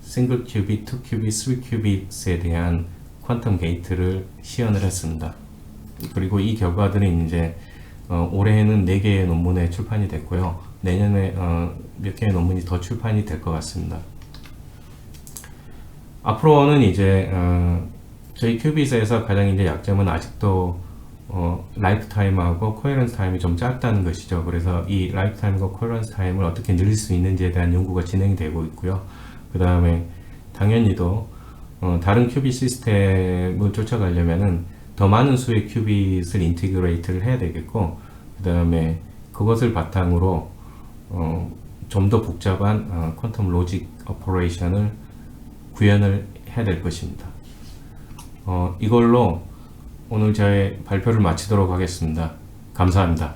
싱글 큐빗, 투 큐빗, 쓰리 큐빗에 대한 퀀텀 게이트를 시연을 했습니다. 그리고 이 결과들은 이제 올해에는 4개의 논문에 출판이 됐고요. 내년에 몇 개의 논문이 더 출판이 될 것 같습니다. 앞으로는 이제 저희 큐빗에서 가장 이제 약점은 아직도 라이프 타임하고 코헤런스 타임이 좀 짧다는 것이죠. 그래서 이 라이프 타임과 코헤런스 타임을 어떻게 늘릴 수 있는지에 대한 연구가 진행이 되고 있고요. 그 다음에 당연히도 다른 큐빗 시스템을 쫓아가려면은 더 많은 수의 큐빗을 인티그레이트를 해야 되겠고, 그 다음에 그것을 바탕으로 좀 더 복잡한 퀀텀 로직 오퍼레이션을 구현을 해야 될 것입니다. 이걸로 오늘 저의 발표를 마치도록 하겠습니다. 감사합니다.